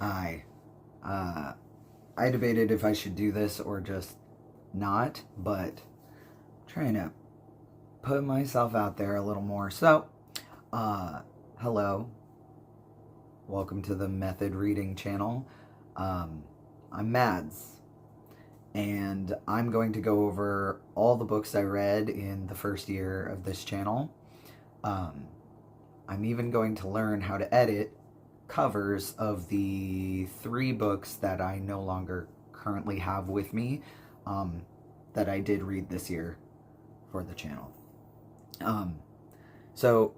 Hi. I debated if I should do this or just not, but I'm trying to put myself out there a little more. So, hello. Welcome to the Method Reading channel. I'm Mads, and I'm going to go over all the books I read in the first year of this channel. I'm even going to learn how to edit covers of the 3 books that I no longer currently have with me, that I did read this year for the channel. So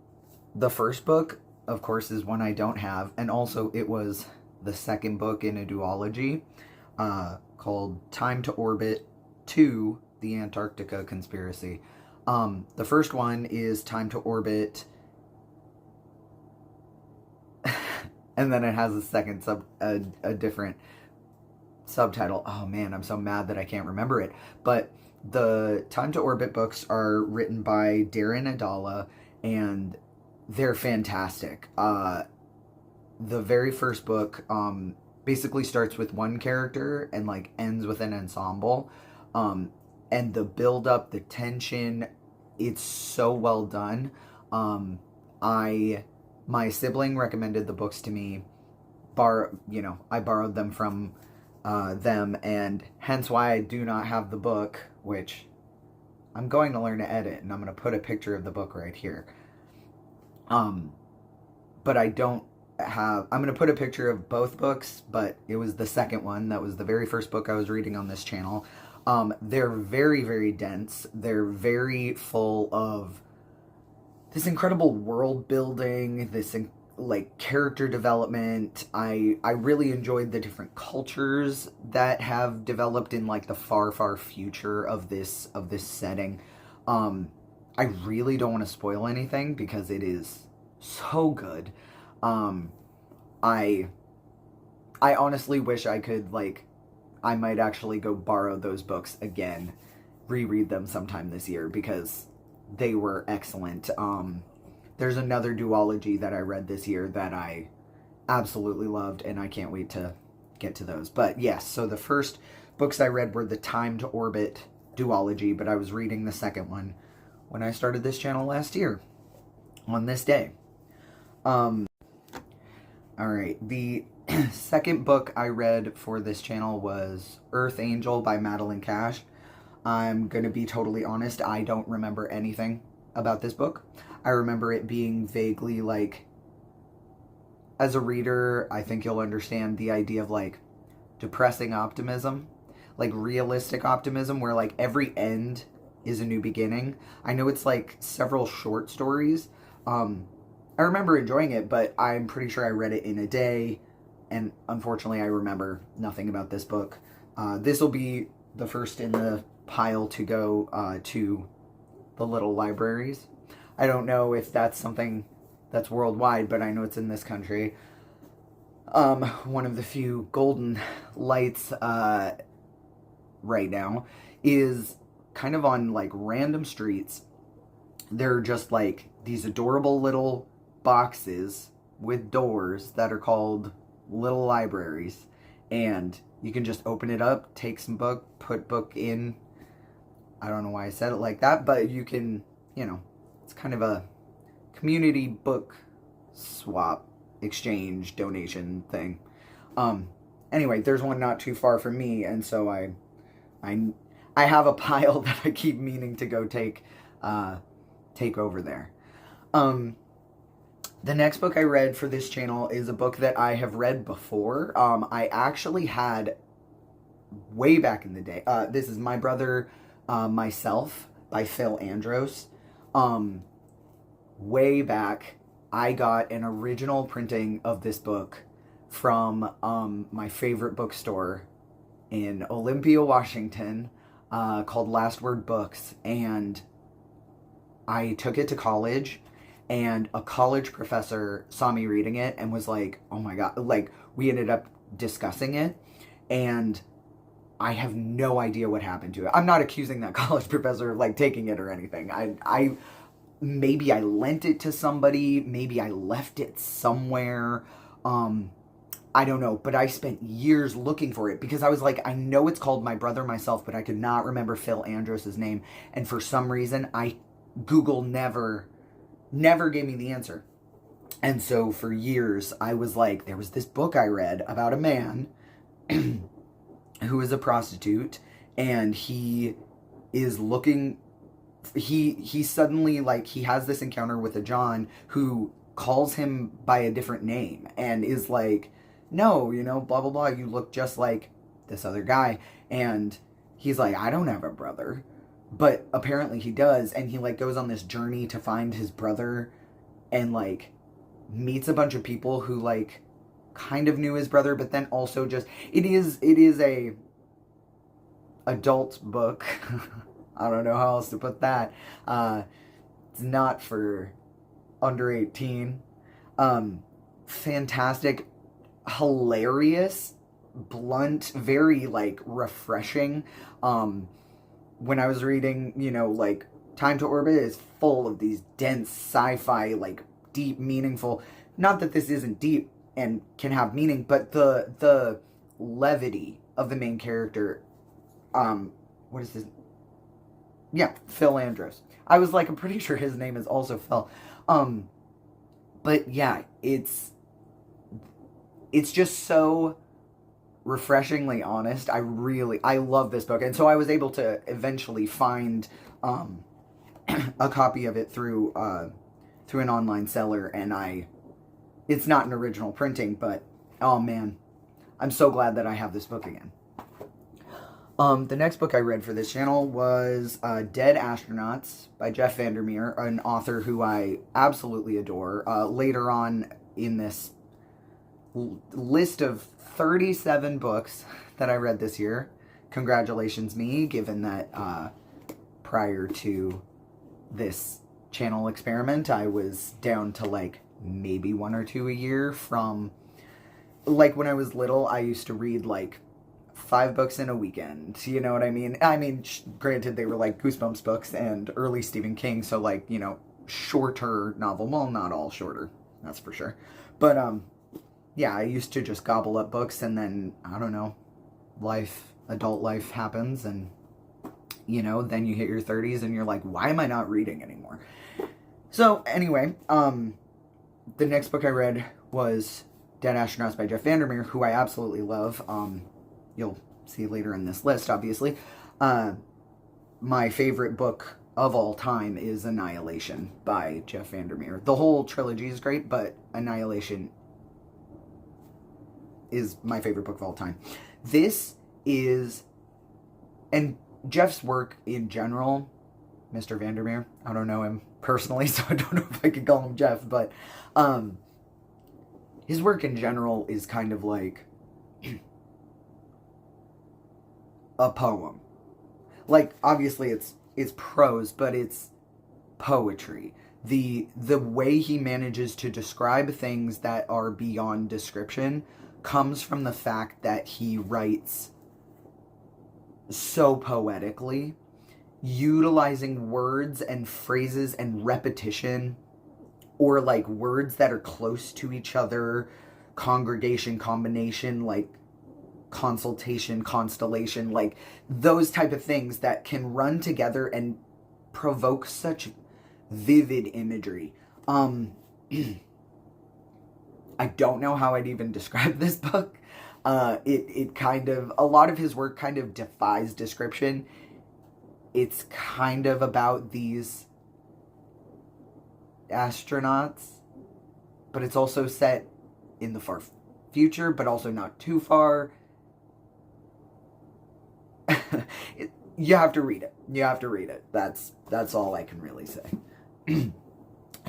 the first book, of course, is one I don't have, and also it was the second book in a duology called Time to Orbit 2, The Antarctica Conspiracy. The first one is Time to Orbit, and then it has a second a different subtitle. Oh man, I'm so mad that I can't remember it. But the Time to Orbit books are written by Darren Adala, and they're fantastic. The very first book basically starts with one character and like ends with an ensemble. And the build up, the tension, it's so well done. My sibling recommended the books to me. I borrowed them from them, and hence why I do not have the book, which I'm going to learn to edit, and I'm going to put a picture of the book right here. But I don't have, I'm going to put a picture of both books, but it was the second one. That was the very first book I was reading on this channel. They're very, very dense. They're very full of this incredible world building, this like character development. I really enjoyed the different cultures that have developed in like the far, far future of this setting. I really don't want to spoil anything because it is so good. I honestly wish I could, like, I might actually go borrow those books again, reread them sometime this year, because they were excellent. There's another duology that I read this year that I absolutely loved, and I can't wait to get to those. But yes, so the first books I read were the Time to Orbit duology, but I was reading the second one when I started this channel last year, on this day. Alright, the second book I read for this channel was Earth Angel by Madeline Cash. I'm going to be totally honest, I don't remember anything about this book. I remember it being vaguely like, as a reader, I think you'll understand the idea of like depressing optimism, like realistic optimism, where like every end is a new beginning. I know it's like several short stories. I remember enjoying it, but I'm pretty sure I read it in a day, and unfortunately I remember nothing about this book. This will be the first in the pile to go to the little libraries. I don't know if that's something that's worldwide, but I know it's in this country. One of the few golden lights right now is kind of on like random streets. They're just like these adorable little boxes with doors that are called little libraries, and you can just open it up, take some book, put book in. I don't know why I said it like that, but you can, it's kind of a community book swap, exchange, donation thing. Anyway, there's one not too far from me, and so I have a pile that I keep meaning to go take over there. The next book I read for this channel is a book that I have read before. I actually had way back in the day. This is My Brother, Myself by Phil Andros. Way back, I got an original printing of this book from my favorite bookstore in Olympia, Washington, called Last Word Books, and I took it to college, and a college professor saw me reading it and was like, oh my god, like, we ended up discussing it, and I have no idea what happened to it. I'm not accusing that college professor of, like, taking it or anything. Maybe I lent it to somebody, maybe I left it somewhere, I don't know, but I spent years looking for it because I was like, I know it's called My Brother, Myself, but I could not remember Phil Andros's name. And for some reason, Google never gave me the answer. And so for years, I was like, there was this book I read about a man who is a prostitute, and he is looking, he suddenly, like, he has this encounter with a John who calls him by a different name and is like, no, you know, blah, blah, blah, you look just like this other guy. And he's like, I don't have a brother. But apparently he does. And he, like, goes on this journey to find his brother and, like, meets a bunch of people who, like, kind of knew his brother, but then also just, it is a adult book. I don't know how else to put that. It's not for under 18. Fantastic, hilarious, blunt, very, like, refreshing. When I was reading, you know, like, Time to Orbit is full of these dense sci-fi, like, deep, meaningful, not that this isn't deep and can have meaning, but the levity of the main character, what is this? Yeah, Phil Andros. I was like, I'm pretty sure his name is also Phil. But yeah, it's just so refreshingly honest. I love this book. And so I was able to eventually find a copy of it through an online seller, and it's not an original printing, but oh man, I'm so glad that I have this book again. The next book I read for this channel was Dead Astronauts by Jeff Vandermeer, an author who I absolutely adore. Later on in this list of 37 books that I read this year, congratulations me, given that prior to this channel experiment, I was down to, like, maybe 1 or 2 a year from, like, when I was little, I used to read, like, 5 books in a weekend, you know what I mean? I mean, granted, they were, like, Goosebumps books and early Stephen King, so, like, you know, shorter novel. Well, not all shorter, that's for sure. But, yeah, I used to just gobble up books, and then, I don't know, adult life happens, and, you know, then you hit your 30s, and you're like, why am I not reading anymore? So, anyway, the next book I read was Dead Astronauts by Jeff Vandermeer, who I absolutely love. You'll see later in this list, obviously. My favorite book of all time is Annihilation by Jeff Vandermeer. The whole trilogy is great, but Annihilation is my favorite book of all time. This is, and Jeff's work in general, Mr. Vandermeer, I don't know him personally, so I don't know if I could call him Jeff, but his work in general is kind of like a poem. Like, obviously it's prose, but it's poetry. The way he manages to describe things that are beyond description comes from the fact that he writes so poetically, utilizing words and phrases and repetition, or, like, words that are close to each other, congregation, combination, like consultation, constellation, like those type of things that can run together and provoke such vivid imagery. I don't know how I'd even describe this book. It kind of, a lot of his work kind of defies description. It's kind of about these astronauts, but it's also set in the far future, but also not too far. You have to read it. You have to read it. That's all I can really say.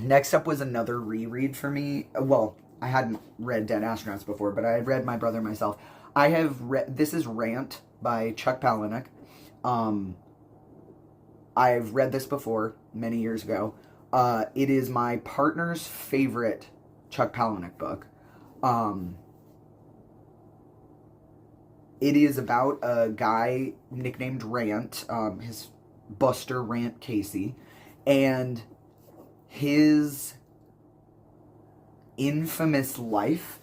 Next up was another reread for me. Well, I hadn't read Dead Astronauts before, but I had read My Brother, Myself. I have read, this is Rant by Chuck Palahniuk. I've read this before, many years ago. It is my partner's favorite Chuck Palahniuk book. It is about a guy nicknamed Rant, his Buster Rant Casey, and his infamous life.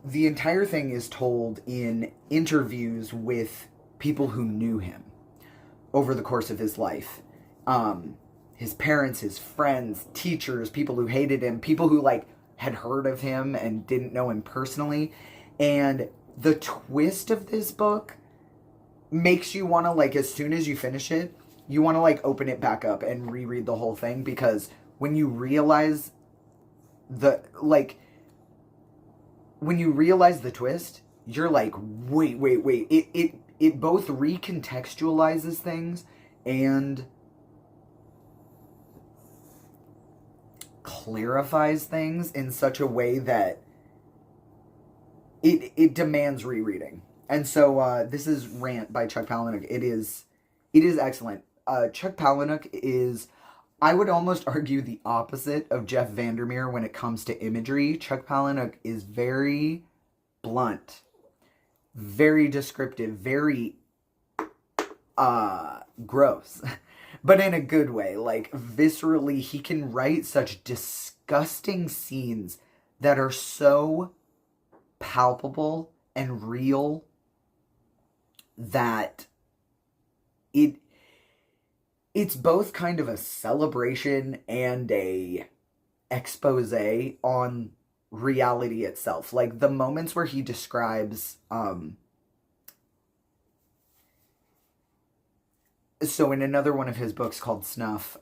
The entire thing is told in interviews with people who knew him over the course of his life. His parents, his friends, teachers, people who hated him, people who like had heard of him and didn't know him personally. And the twist of this book makes you want to, like, as soon as you finish it, you want to like open it back up and reread the whole thing, because when you realize the twist, you're like, wait. It both recontextualizes things and clarifies things in such a way that it demands rereading. And so this is Rant by Chuck Palahniuk. It is excellent. Chuck Palahniuk is, I would almost argue, the opposite of Jeff Vandermeer when it comes to imagery. Chuck Palahniuk is very blunt, very descriptive, very gross, but in a good way. Like, viscerally, he can write such disgusting scenes that are so palpable and real that it's both kind of a celebration and a expose on reality itself. Like, the moments where he describes so in another one of his books called Snuff,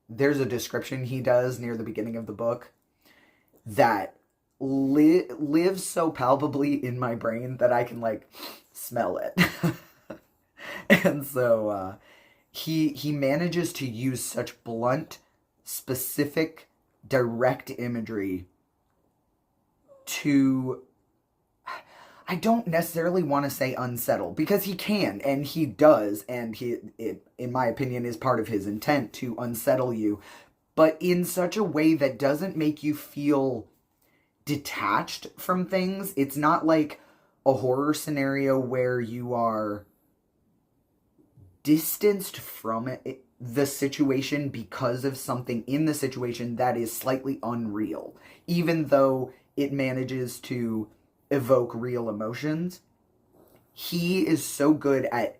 there's a description he does near the beginning of the book that lives so palpably in my brain that I can like smell it. And so he manages to use such blunt, specific, direct imagery to, I don't necessarily want to say unsettle, because he can, and he does, and it, in my opinion, is part of his intent to unsettle you, but in such a way that doesn't make you feel detached from things. It's not like a horror scenario where you are distanced from the situation because of something in the situation that is slightly unreal, even though it manages to evoke real emotions. He is so good at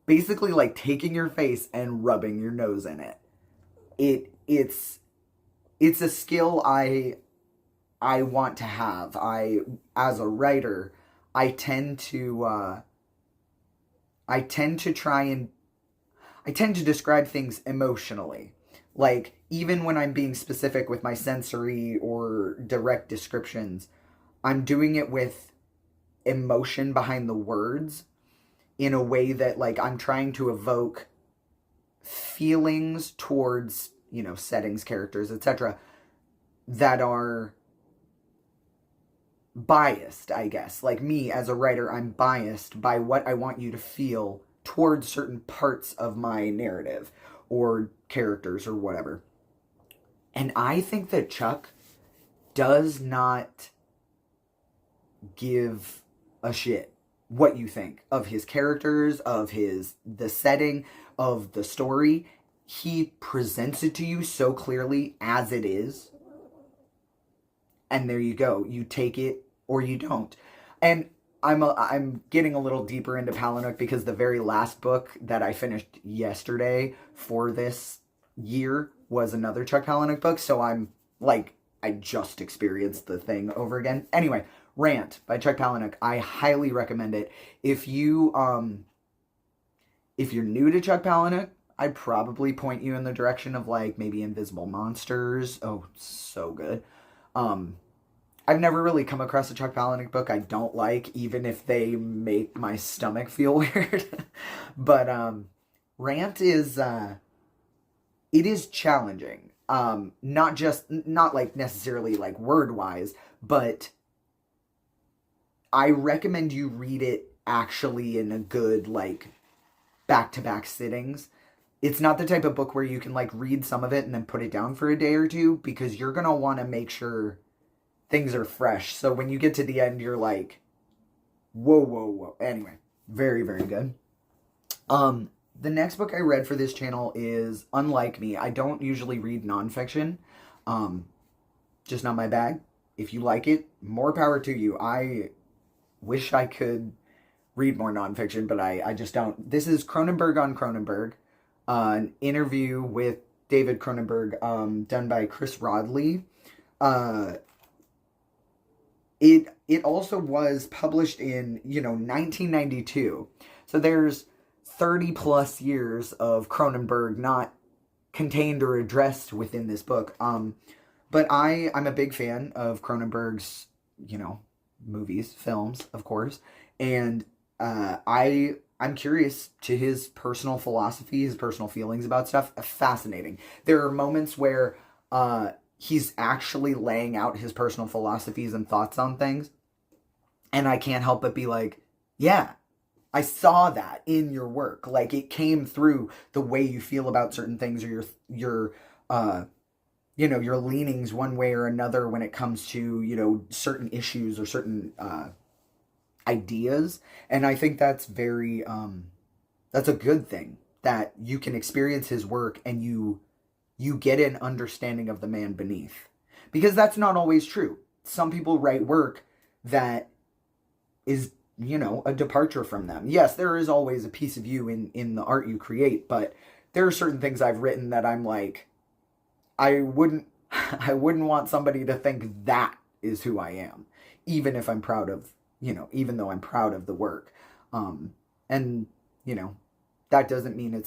basically like taking your face and rubbing your nose in it. It's a skill I want to have. As a writer, I tend to describe things emotionally. Like, even when I'm being specific with my sensory or direct descriptions, I'm doing it with emotion behind the words in a way that, like, I'm trying to evoke feelings towards, settings, characters, etc., that are biased, I guess. Like, me as a writer, I'm biased by what I want you to feel towards certain parts of my narrative or characters or whatever. And I think that Chuck does not give a shit what you think of his characters, of the setting, of the story. He presents it to you so clearly as it is. And there you go. You take it or you don't. And I'm getting a little deeper into Palahniuk because the very last book that I finished yesterday for this year was another Chuck Palahniuk book. So I'm like, I just experienced the thing over again. Anyway, Rant by Chuck Palahniuk. I highly recommend it. If you're new to Chuck Palahniuk, I'd probably point you in the direction of like maybe Invisible Monsters. Oh, so good. I've never really come across a Chuck Palahniuk book I don't like, even if they make my stomach feel weird. But Rant is it is challenging. Not like necessarily like word wise, but I recommend you read it actually in a good like back-to-back sittings. It's not the type of book where you can like read some of it and then put it down for a day or two, because you're gonna want to make sure things are fresh. So when you get to the end, you're like, whoa. Anyway, very, very good. The next book I read for this channel is Unlike Me. I don't usually read nonfiction. Just not my bag. if you like it, more power to you. I wish I could read more nonfiction, but I just don't. This is Cronenberg on Cronenberg, an interview with David Cronenberg, done by Chris Rodley. Uh, it also was published in 1992, so there's 30 plus years of Cronenberg not contained or addressed within this book. But I'm a big fan of Cronenberg's movies, films, of course, and I'm curious to his personal philosophy, his personal feelings about stuff. Fascinating. There are moments where he's actually laying out his personal philosophies and thoughts on things, and I can't help but be like, yeah, I saw that in your work. Like, it came through the way you feel about certain things, or your your leanings one way or another when it comes to certain issues or certain ideas. And I think that's very that's a good thing, that you can experience his work and you get an understanding of the man beneath, because that's not always true. Some people write work that is a departure from them. Yes, there is always a piece of you in the art you create, but there are certain things I've written that I'm like, I wouldn't want somebody to think that is who I am, even if I'm proud of, even though I'm proud of the work. And that doesn't mean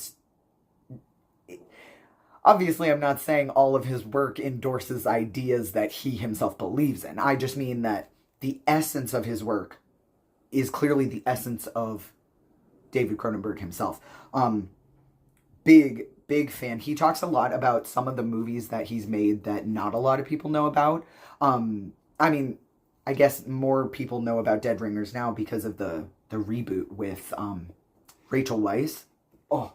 obviously I'm not saying all of his work endorses ideas that he himself believes in. I just mean that the essence of his work is clearly the essence of David Cronenberg himself. Big fan. He talks a lot about some of the movies that he's made that not a lot of people know about. I mean, I guess more people know about Dead Ringers now because of the reboot with Rachel Weisz. Oh,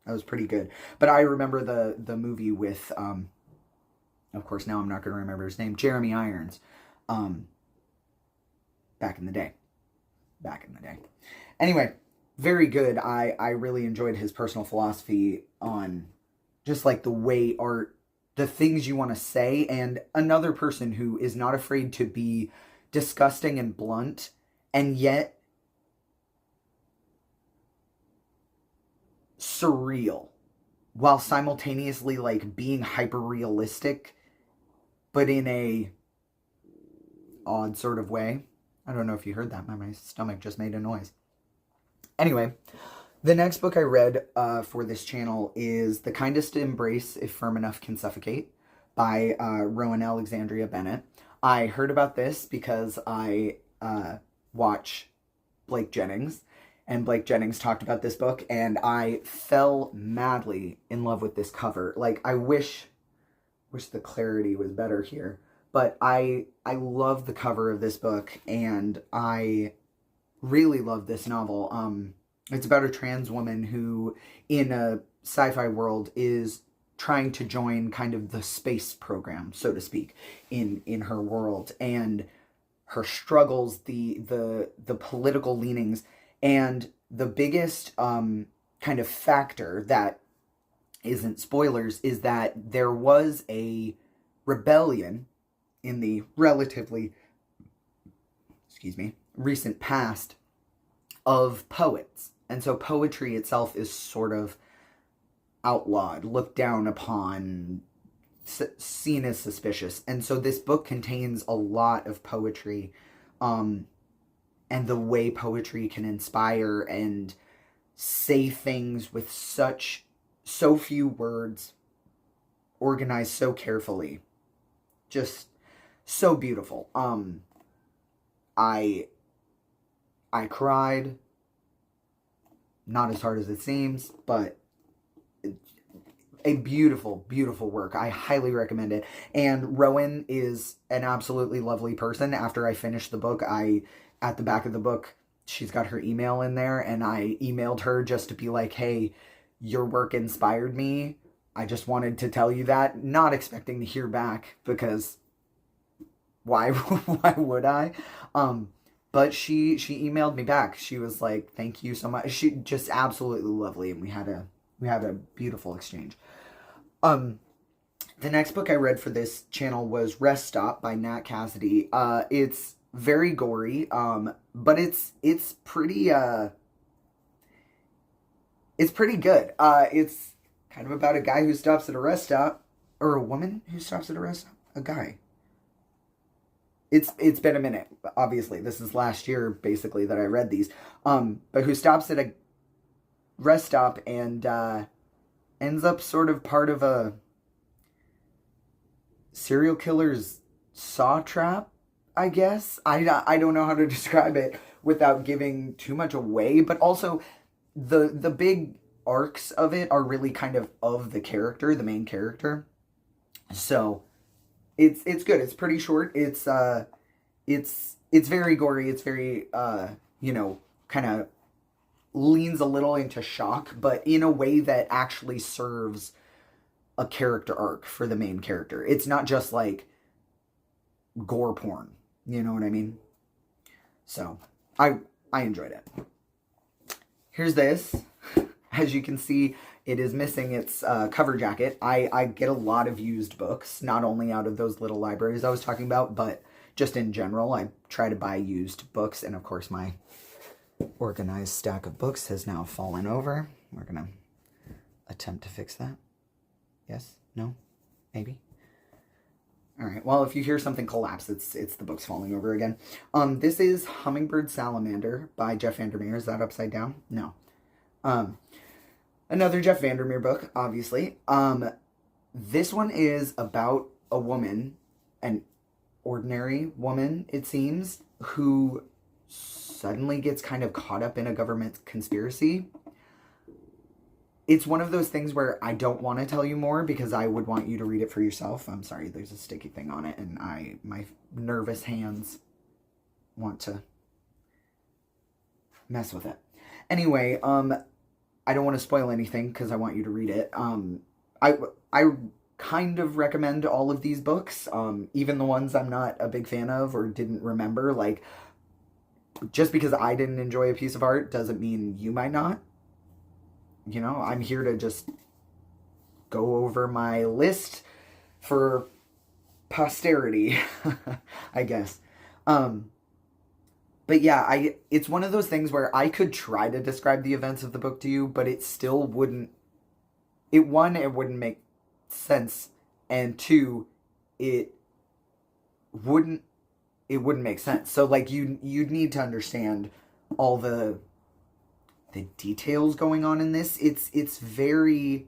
that was pretty good. But I remember the movie with of course now I'm not going to remember his name, Jeremy Irons. Back in the day. Anyway, very good. I really enjoyed his personal philosophy on just like the way art, the things you want to say, and another person who is not afraid to be disgusting and blunt, and yet surreal, while simultaneously like being hyper realistic, but in a odd sort of way. I don't know if you heard that. My stomach just made a noise. Anyway, the next book I read for this channel is The Kindest Embrace If Firm Enough Can Suffocate by Rowan Alexandria Bennett. I heard about this because I watch Blake Jennings, and Blake Jennings talked about this book, and I fell madly in love with this cover. Like, I wish the clarity was better here, but I love the cover of this book, and I really love this novel. It's about a trans woman who, in a sci-fi world, is trying to join kind of the space program, so to speak, in her world, and her struggles, the political leanings, and the biggest kind of factor that isn't spoilers is that there was a rebellion in the relatively, recent past of poets. And so poetry itself is sort of outlawed, looked down upon, seen as suspicious. And so this book contains a lot of poetry, and the way poetry can inspire and say things with so few words, organized so carefully. Just so beautiful. I cried, not as hard as it seems, but a beautiful, beautiful work. I highly recommend it. And Rowan is an absolutely lovely person. After I finished the book, at the back of the book, she's got her email in there, and I emailed her just to be like, hey, your work inspired me. I just wanted to tell you that, not expecting to hear back, because why would I? But she emailed me back. She was like, thank you so much. She just absolutely lovely, and we had a beautiful exchange. The next book I read for this channel was Rest Stop by Nat Cassidy. It's very gory, but it's pretty good. It's kind of about a guy who stops at a rest stop, or a woman who stops at a rest stop. A guy. It's been a minute. Obviously, this is last year basically that I read these. But who stops at a rest stop and ends up sort of part of a serial killer's saw trap, I guess. I don't know how to describe it without giving too much away, but also the big arcs of it are really kind of the character, the main character. So it's good. It's pretty short. It's very gory. It's very kind of leans a little into shock, but in a way that actually serves a character arc for the main character. It's not just like gore porn. You know what I mean? So I enjoyed it. Here's this. As you can see, it is missing its cover jacket. I get a lot of used books, not only out of those little libraries I was talking about, but just in general. I try to buy used books, and of course my organized stack of books has now fallen over. We're going to attempt to fix that. Yes? No? Maybe? Alright, well, if you hear something collapse, it's the books falling over again. This is Hummingbird Salamander by Jeff Vandermeer. Is that upside down? No. Another Jeff Vandermeer book, obviously. This one is about a woman, an ordinary woman, it seems, who suddenly gets kind of caught up in a government conspiracy. It's one of those things where I don't want to tell you more because I would want you to read it for yourself. I'm sorry, there's a sticky thing on it, and my nervous hands want to mess with it. Anyway, I don't want to spoil anything because I want you to read it. I kind of recommend all of these books, even the ones I'm not a big fan of or didn't remember. Like, just because I didn't enjoy a piece of art doesn't mean you might not. You know, I'm here to just go over my list for posterity, I guess. But yeah, it's one of those things where I could try to describe the events of the book to you, but it still wouldn't, it wouldn't make sense, and two, it wouldn't make sense. So like you'd need to understand all the details going on in this. It's very,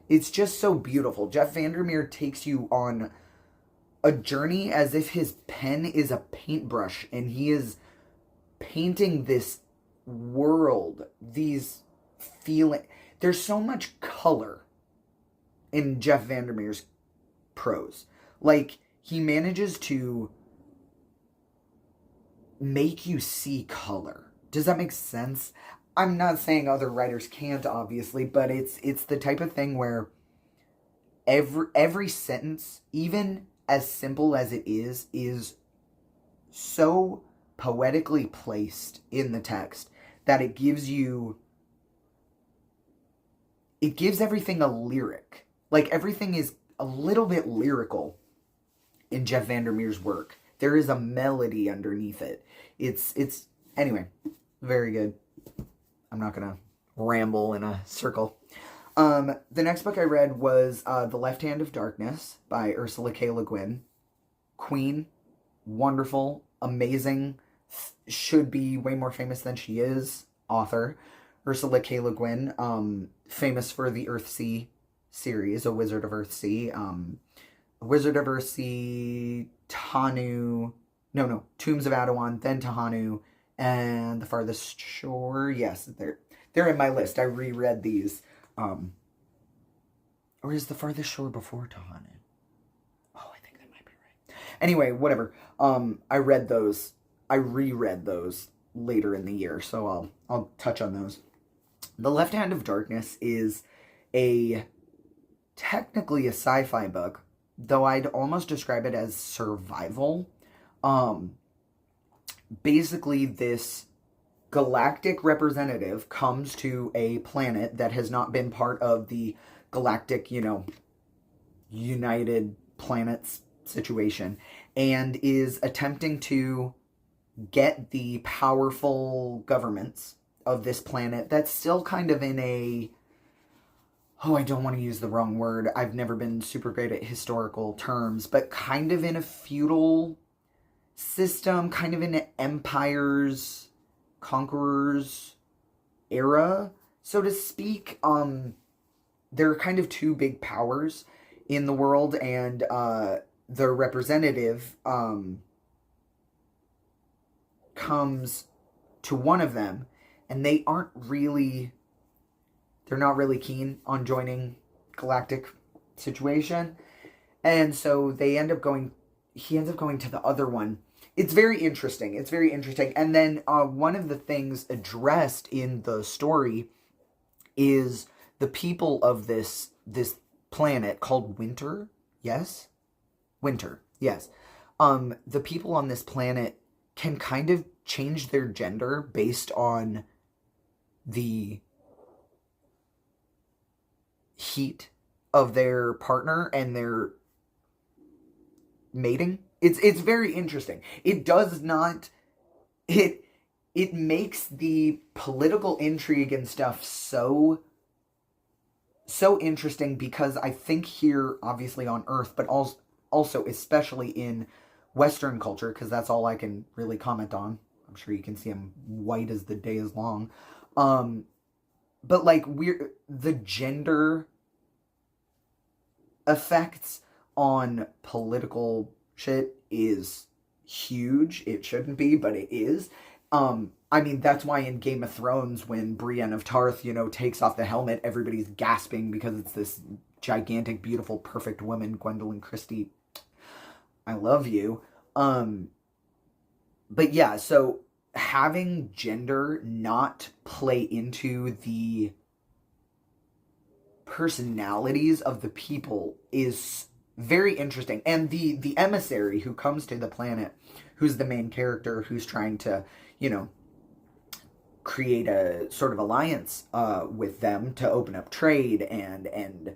it's just so beautiful. Jeff Vandermeer takes you on a journey as if his pen is a paintbrush and he is painting this world, these feeling. There's so much color in Jeff Vandermeer's prose. Like, he manages to make you see color. Does that make sense? I'm not saying other writers can't, obviously, but it's the type of thing where every sentence, even as simple as it is so poetically placed in the text that it gives everything a lyric. Like, everything is a little bit lyrical in Jeff Vandermeer's work. There is a melody underneath it. It's anyway, very good. I'm not gonna ramble in a circle. The next book I read was The Left Hand of Darkness by Ursula K. Le Guin. Queen, wonderful, amazing, should be way more famous than she is, author. Ursula K. Le Guin, famous for the Earthsea series, A Wizard of Earthsea. Wizard of Earthsea, Tombs of Adawan, then Tahanu, and The Farthest Shore. Yes, they're in my list. I reread these. Or is The Farthest Shore before Tahanu? Oh, I think that might be right. Anyway, whatever. I reread those later in the year, so I'll touch on those. The Left Hand of Darkness is technically a sci-fi book, though I'd almost describe it as survival. Basically, this galactic representative comes to a planet that has not been part of the galactic, United Planets situation, and is attempting to get the powerful governments of this planet that's still kind of in a, oh, I don't want to use the wrong word. I've never been super great at historical terms, but kind of in a feudal system, kind of in an empires, conquerors era, so to speak. There are kind of two big powers in the world, and the representative comes to one of them, and they're not really keen on joining galactic situation, and so he ends up going to the other one. It's very interesting. And then one of the things addressed in the story is the people of this planet called Winter. Yes? Winter. Yes. The people on this planet can kind of change their gender based on the heat of their partner and their mating. It's very interesting. It does not, it makes the political intrigue and stuff so interesting, because I think here, obviously on Earth, but also especially in Western culture, because that's all I can really comment on. I'm sure you can see I'm white as the day is long. But like the gender effects on political shit is huge. It shouldn't be, but it is. I mean, that's why in Game of Thrones, when Brienne of Tarth, takes off the helmet, everybody's gasping because it's this gigantic, beautiful, perfect woman, Gwendolyn Christie. I love you. But yeah, so having gender not play into the personalities of the people is very interesting. And the emissary who comes to the planet, who's the main character, who's trying to, create a sort of alliance with them to open up trade and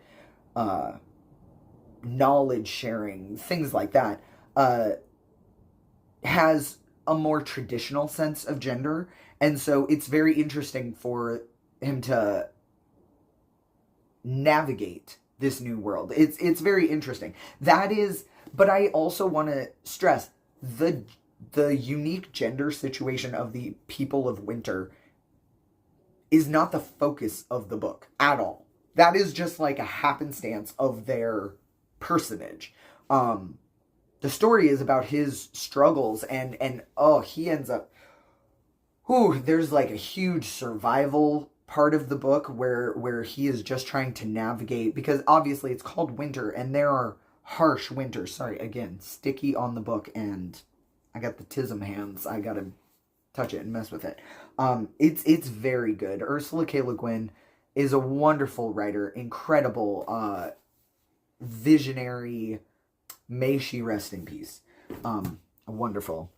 knowledge sharing, things like that, has a more traditional sense of gender. And so it's very interesting for him to navigate this new world. It's very interesting. But I also want to stress the unique gender situation of the people of Winter is not the focus of the book at all. That is just like a happenstance of their personage. The story is about his struggles, and he ends up, there's like a huge survival part of the book where he is just trying to navigate, because obviously it's called Winter, and there are harsh winters. Sorry, again, sticky on the book, and I got the tism hands. I gotta touch it and mess with it. It's very good. Ursula K. Le Guin is a wonderful writer, incredible, visionary. May she rest in peace. A wonderful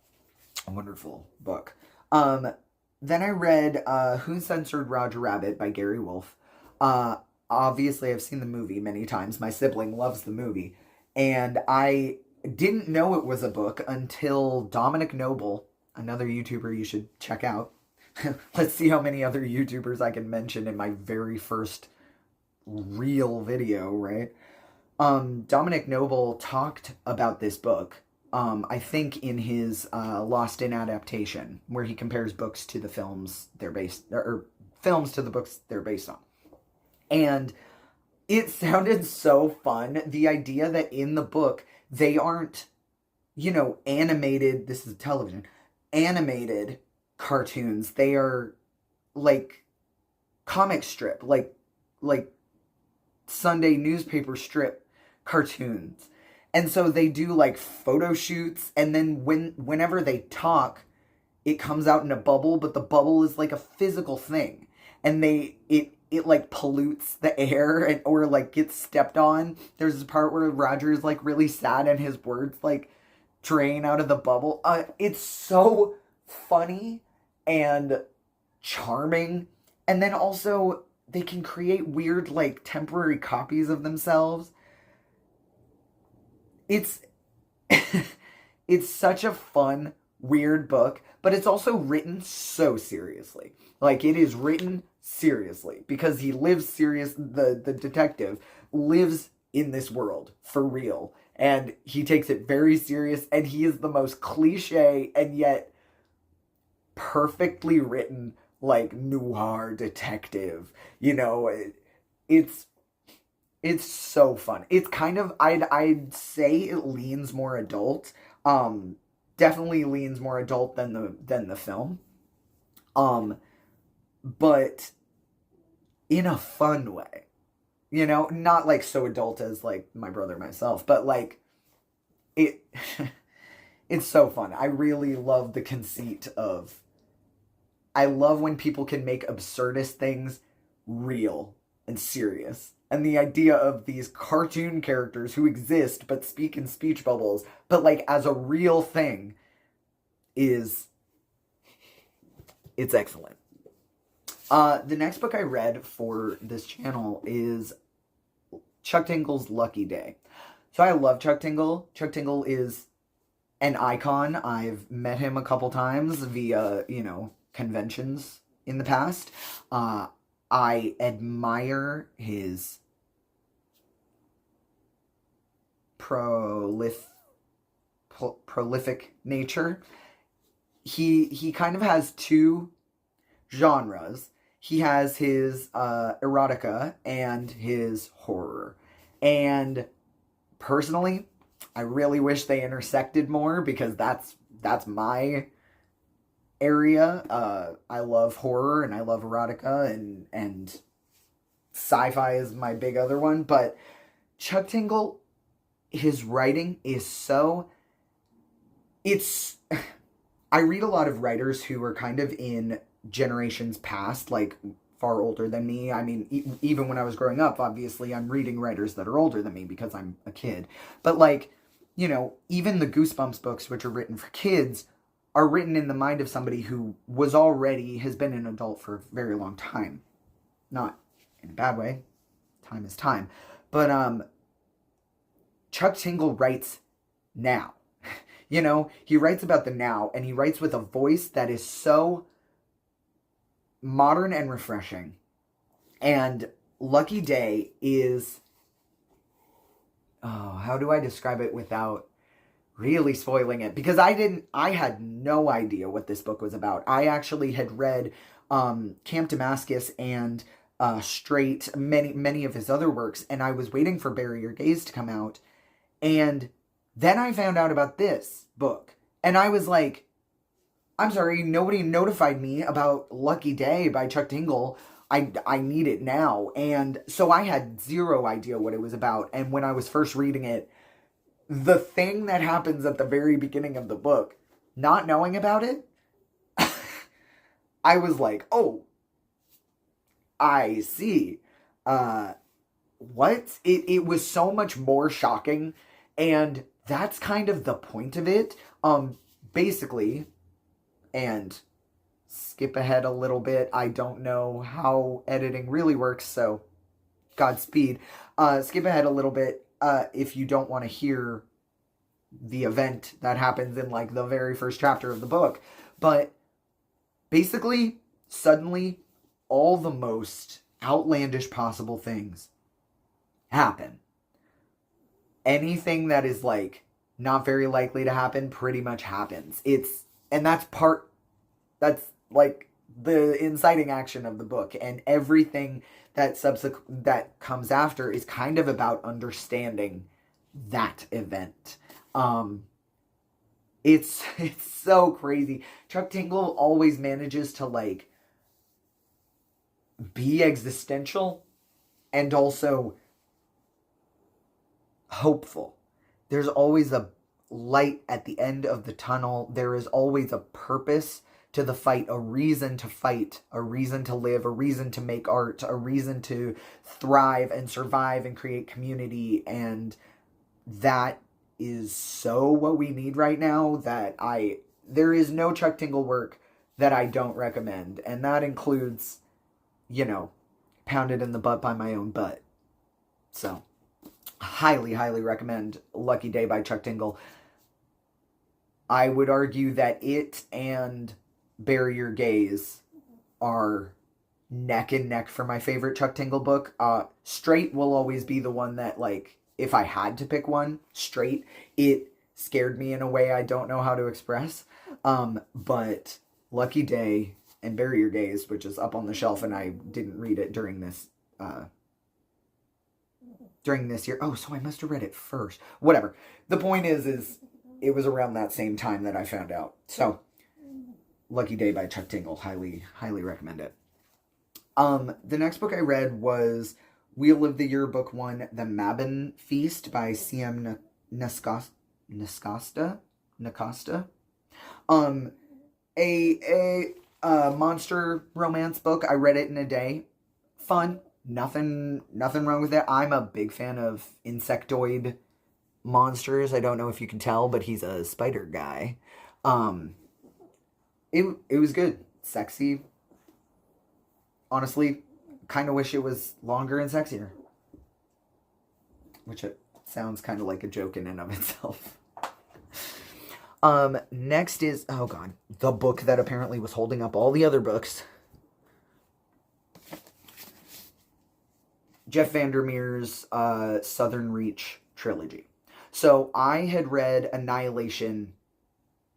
book. Then I read Who Censored Roger Rabbit by Gary Wolfe. Obviously, I've seen the movie many times. My sibling loves the movie. And I didn't know it was a book until Dominic Noble, another YouTuber you should check out. Let's see how many other YouTubers I can mention in my very first real video, right? Dominic Noble talked about this book, I think in his Lost in Adaptation, where he compares books to the films films to the books they're based on. And it sounded so fun. The idea that in the book, they aren't, animated, this is television, animated cartoons. They are like comic strip, like Sunday newspaper strip cartoons. And so they do like photo shoots, and then whenever they talk, it comes out in a bubble, but the bubble is like a physical thing. And it like pollutes the air or like gets stepped on. There's this part where Roger is like really sad and his words like drain out of the bubble. It's so funny and charming. And then also they can create weird like temporary copies of themselves. it's it's such a fun, weird book, but it's also written so seriously. Like, it is written seriously because he lives serious. The detective lives in this world for real, and he takes it very serious, and he is the most cliche and yet perfectly written, like, noir detective. It's it's so fun. It's kind of, I'd say it leans more adult. Um Definitely leans more adult than the film. Um but in a fun way. Not like so adult as like My Brother Myself, but like it it's so fun. I really love the conceit of, I love when people can make absurdist things real and serious. And the idea of these cartoon characters who exist but speak in speech bubbles, but like as a real thing, is it's excellent. The next book I read for this channel is Chuck Tingle's Lucky Day. So I love Chuck Tingle. Chuck Tingle is an icon. I've met him a couple times via, conventions in the past. I admire his prolific nature. He kind of has two genres. He has his erotica and his horror. And personally, I really wish they intersected more because that's my area. I love horror and I love erotica, and sci-fi is my big other one. But Chuck Tingle, his writing is so, it's I read a lot of writers who are kind of in generations past, like far older than me. I mean, even when I was growing up, obviously I'm reading writers that are older than me because I'm a kid. But like, even the Goosebumps books, which are written for kids, are written in the mind of somebody who has been an adult for a very long time. Not in a bad way. Time is time. But Chuck Tingle writes now. He writes about the now, and he writes with a voice that is so modern and refreshing. And Lucky Day is, how do I describe it without really spoiling it? Because I had no idea what this book was about. I actually had read Camp Damascus and Straight, many of his other works, and I was waiting for Bury Your Gaze to come out, and then I found out about this book, and I was like, I'm sorry, nobody notified me about Lucky Day by Chuck Tingle. I need it now. And so I had zero idea what it was about. And when I was first reading it, the thing that happens at the very beginning of the book, not knowing about it, I was like, oh, I see. What? It was so much more shocking, and that's kind of the point of it. Basically, and skip ahead a little bit. I don't know how editing really works, so Godspeed. Skip ahead a little bit if you don't want to hear the event that happens in like the very first chapter of the book. But basically, suddenly, all the most outlandish possible things happen. Anything that is like not very likely to happen pretty much happens. And that's like the inciting action of the book, and everything that comes after is kind of about understanding that event. It's so crazy. Chuck Tingle always manages to like be existential and also hopeful. There's always a light at the end of the tunnel. There is always a purpose to the fight, a reason to fight, a reason to live, a reason to make art, a reason to thrive and survive and create community. And that is so what we need right now, that there is no Chuck Tingle work that I don't recommend. And that includes, Pounded in the Butt by My Own Butt. So, Highly, highly recommend Lucky Day by Chuck Tingle. I would argue that it and Bury Your Gaze are neck and neck for my favorite Chuck Tingle book. Straight will always be the one that, like, if I had to pick one, Straight, it scared me in a way I don't know how to express. But Lucky Day and Bury Your Gaze, which is up on the shelf, and I didn't read it during this year. Oh, so I must have read it first. Whatever. The point is it was around that same time that I found out. So, Lucky Day by Chuck Tingle. Highly, highly recommend it. The next book I read was Wheel of the Year, Book 1, The Mabon Feast by C.M. Nascosta. A monster romance book. I read it in a day. Fun. Nothing wrong with it. I'm a big fan of insectoid monsters. I don't know if you can tell, but he's a spider guy. It was good. Sexy. Honestly, kind of wish it was longer and sexier. Which it sounds kind of like a joke in and of itself. Next is, oh god, the book that apparently was holding up all the other books. Jeff Vandermeer's Southern Reach trilogy. So I had read Annihilation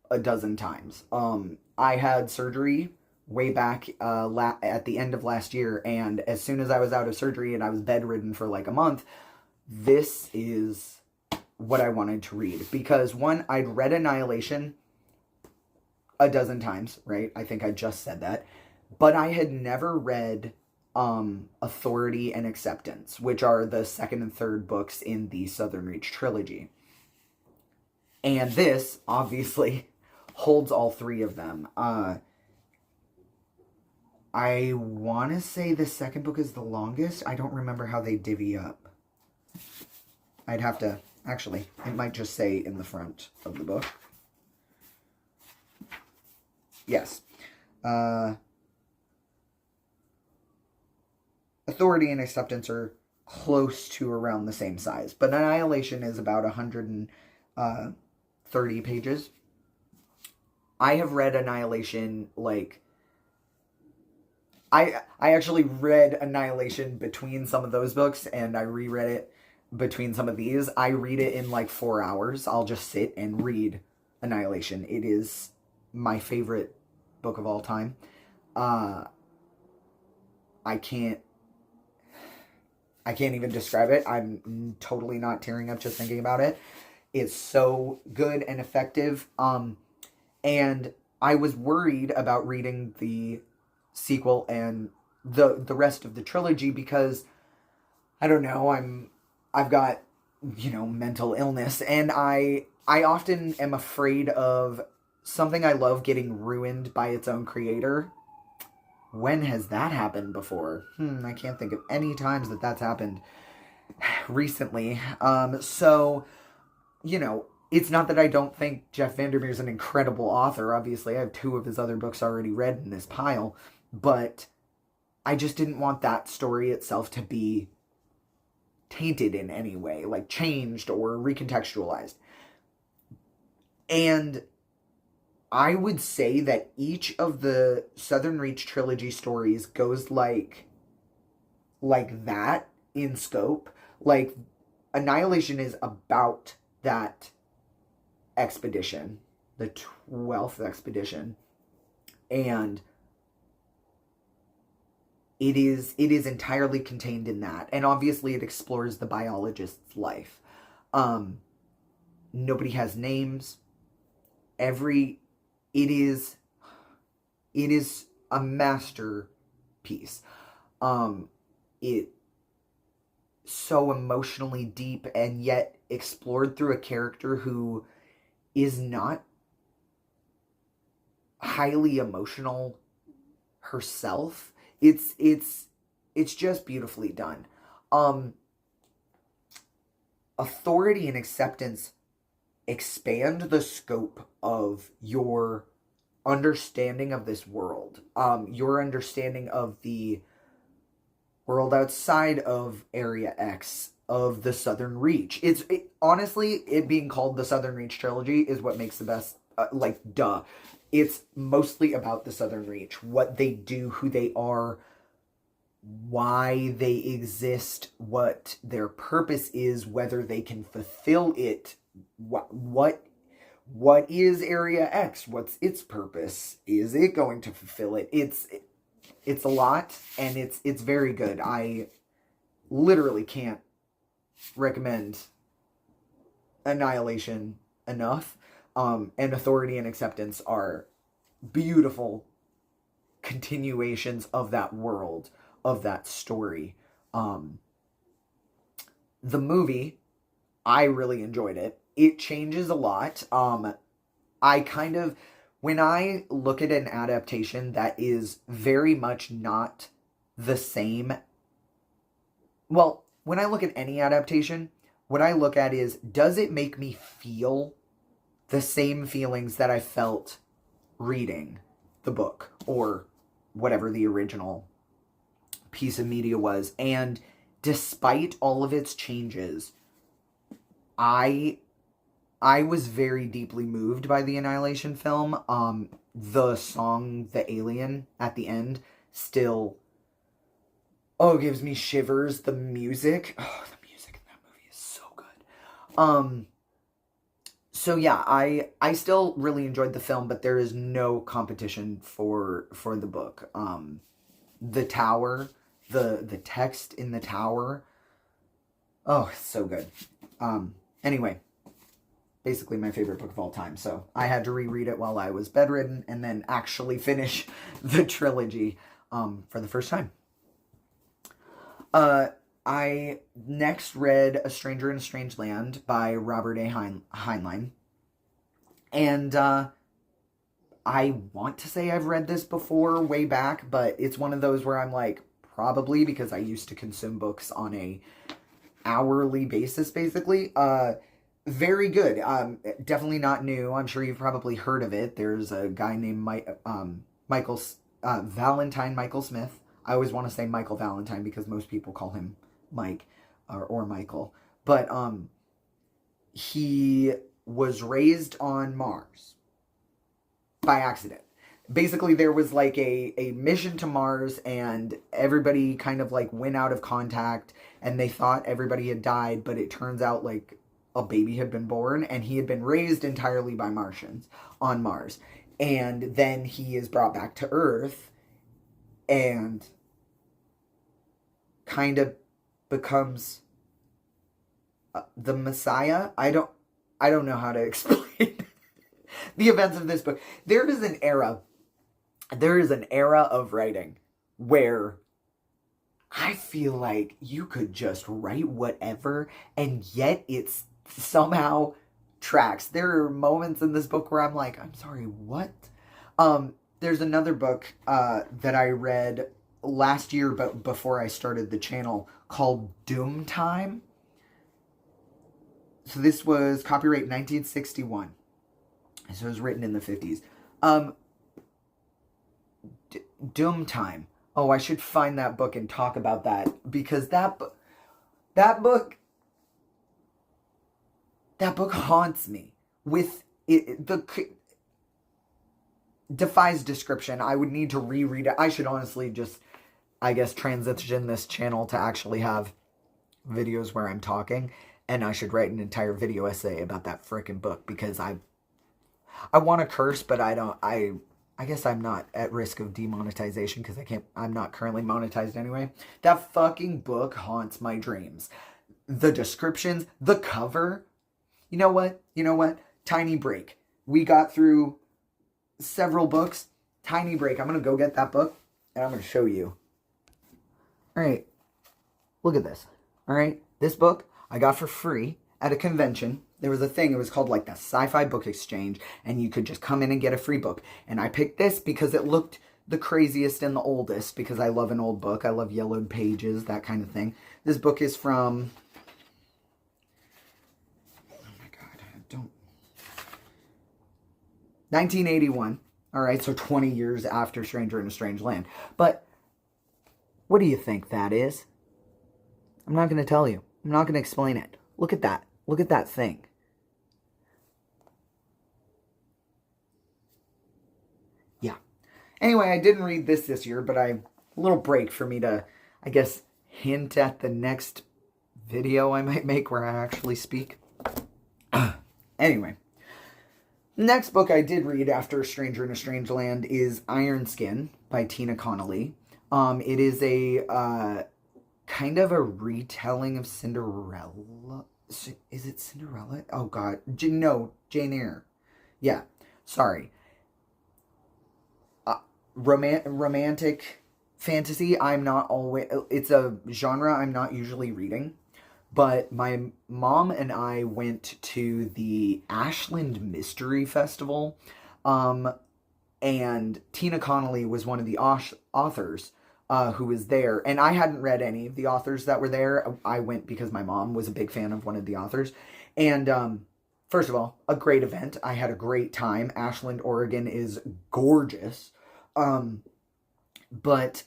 a dozen times. I had surgery way back at the end of last year, and as soon as I was out of surgery and I was bedridden for like a month, this is what I wanted to read. Because one, I'd read Annihilation a dozen times, right? I think I just said that. But I had never read Authority and Acceptance, which are the second and third books in the Southern Reach trilogy. And this, obviously, holds all three of them. I want to say the second book is the longest. I don't remember how they divvy up. I'd have to... Actually, it might just say in the front of the book. Yes. Authority and Acceptance are close to around the same size. But Annihilation is about 130 pages. I have read Annihilation, like... I actually read Annihilation between some of those books, and I reread it between some of these. I read it in like 4 hours. I'll just sit and read Annihilation. It is my favorite book of all time. I can't even describe it. I'm totally not tearing up just thinking about it. It's so good and effective. And I was worried about reading the sequel and the rest of the trilogy because, I don't know, I've got, mental illness, and I often am afraid of something I love getting ruined by its own creator. When has that happened before? I can't think of any times that that's happened recently. So, it's not that I don't think Jeff Vandermeer's an incredible author. Obviously, I have 2 of his other books already read in this pile. But I just didn't want that story itself to be tainted in any way, like changed or recontextualized. And I would say that each of the Southern Reach trilogy stories goes like that in scope. Like, Annihilation is about that expedition, the 12th expedition, and it is entirely contained in that. And obviously it explores the biologist's life. Nobody has names. It is a masterpiece. It so emotionally deep and yet explored through a character who is not highly emotional herself. It's just beautifully done. Authority and Acceptance expand the scope of your understanding of this world. Your understanding of the world outside of Area X, of the Southern Reach. Honestly, it being called the Southern Reach trilogy is what makes the best, duh. It's mostly about the Southern Reach, what they do, who they are, why they exist, what their purpose is, whether they can fulfill it, what is Area X, what's its purpose, is it going to fulfill it? It's a lot, and it's very good. I literally can't recommend Annihilation enough. And Authority and Acceptance are beautiful continuations of that world, of that story. The movie, I really enjoyed it. It changes a lot. When I look at an adaptation that is very much not the same, well, when I look at any adaptation, what I look at is, does it make me feel the same feelings that I felt reading the book or whatever the original piece of media was? And despite all of its changes, I was very deeply moved by the Annihilation film. The song "The Alien" at the end still, gives me shivers. The music in that movie is so good. So yeah, I still really enjoyed the film, but there is no competition for the book. The tower, the text in the tower, it's so good. Anyway, basically my favorite book of all time, so I had to reread it while I was bedridden and then actually finish the trilogy for the first time. I next read A Stranger in a Strange Land by Robert A. Heinlein. And I want to say I've read this before way back, but it's one of those where I'm like, probably, because I used to consume books on a hourly basis, basically. Very good. Definitely not new. I'm sure you've probably heard of it. There's a guy named Valentine Michael Smith. I always want to say Michael Valentine because most people call him Mike or Michael. But he was raised on Mars by accident. Basically, there was like a mission to Mars, and everybody kind of like went out of contact, and they thought everybody had died, but it turns out like a baby had been born, and he had been raised entirely by Martians on Mars. And then he is brought back to Earth and kind of becomes the Messiah. I don't know how to explain the events of this book. There is an era of writing where I feel like you could just write whatever, and yet it's somehow tracks. There are moments in this book where I'm like, I'm sorry, what? There's another book that I read last year, but before I started the channel, called Doom Time. So this was copyright 1961. So it was written in the 50s. Doom Time. Oh, I should find that book and talk about that, because that book haunts me with it. Defies description. I would need to reread it. I should honestly just, I guess, transition this channel to actually have videos where I'm talking, and I should write an entire video essay about that frickin' book, because I want to curse, but I guess I'm not at risk of demonetization because I'm not currently monetized anyway. That fucking book haunts my dreams. The descriptions, the cover. You know what? Tiny break. We got through several books. Tiny break. I'm going to go get that book and I'm going to show you. All right. Look at this. All right. This book I got for free at a convention. There was a thing, it was called like the Sci-Fi Book Exchange, and you could just come in and get a free book. And I picked this because it looked the craziest and the oldest, because I love an old book. I love yellowed pages, that kind of thing. This book is from, oh my god, 1981. All right, so 20 years after Stranger in a Strange Land. But what do you think that is? I'm not going to tell you. I'm not going to explain it. Look at that. Look at that thing. Yeah. Anyway, I didn't read this year, but a little break for me to, I guess, hint at the next video I might make where I actually speak. Anyway, next book I did read after Stranger in a Strange Land is Iron Skin by Tina Connolly. It is a kind of a retelling of Cinderella. Is it Cinderella? Oh God, no, Jane Eyre. Yeah, sorry. Romantic fantasy. I'm not always. It's a genre I'm not usually reading. But my mom and I went to the Ashland Mystery Festival, and Tina Connolly was one of the authors who was there. And I hadn't read any of the authors that were there. I went because my mom was a big fan of one of the authors. And first of all, a great event. I had a great time. Ashland, Oregon is gorgeous. But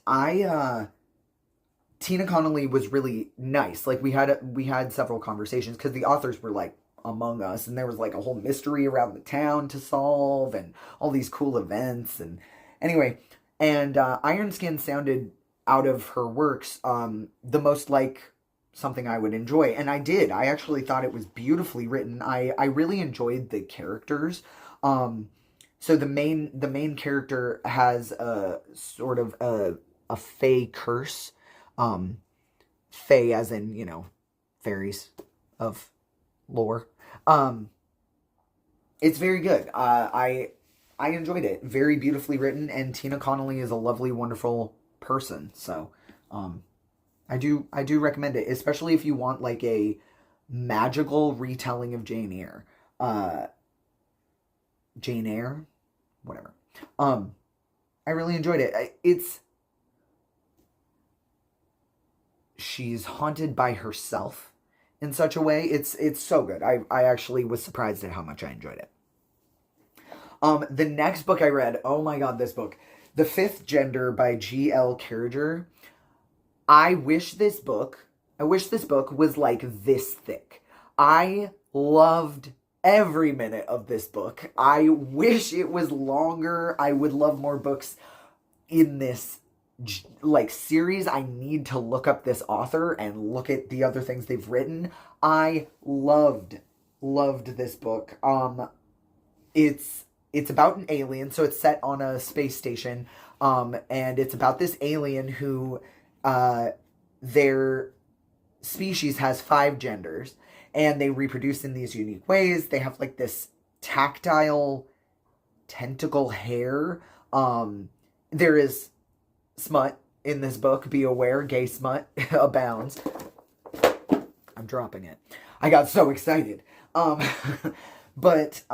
Tina Connolly was really nice. Like we had several conversations because the authors were like among us, and there was like a whole mystery around the town to solve and all these cool events. And anyway, and Iron Skin sounded out of her works the most like something I would enjoy, and I did. I actually thought it was beautifully written. I really enjoyed the characters. So the main character has a sort of a fae curse. Fae as in, you know, fairies of lore. It's very good. I enjoyed it. Very beautifully written, and Tina Connolly is a lovely, wonderful person. So, I do recommend it, especially if you want like a magical retelling of Jane Eyre. Jane Eyre, whatever. I really enjoyed it. She's haunted by herself in such a way. It's so good. I actually was surprised at how much I enjoyed it. The next book I read, oh my god, this book, The Fifth Gender by G.L. Carriger. I wish this book was like this thick. I loved every minute of this book. I wish it was longer. I would love more books in this like series. I need to look up this author and look at the other things they've written. I loved this book. It's about an alien, so it's set on a space station, and it's about this alien who their species has 5 genders, and they reproduce in these unique ways. They have like this tactile tentacle hair. There is smut in this book. Be aware, gay smut abounds. I'm dropping it. I got so excited. But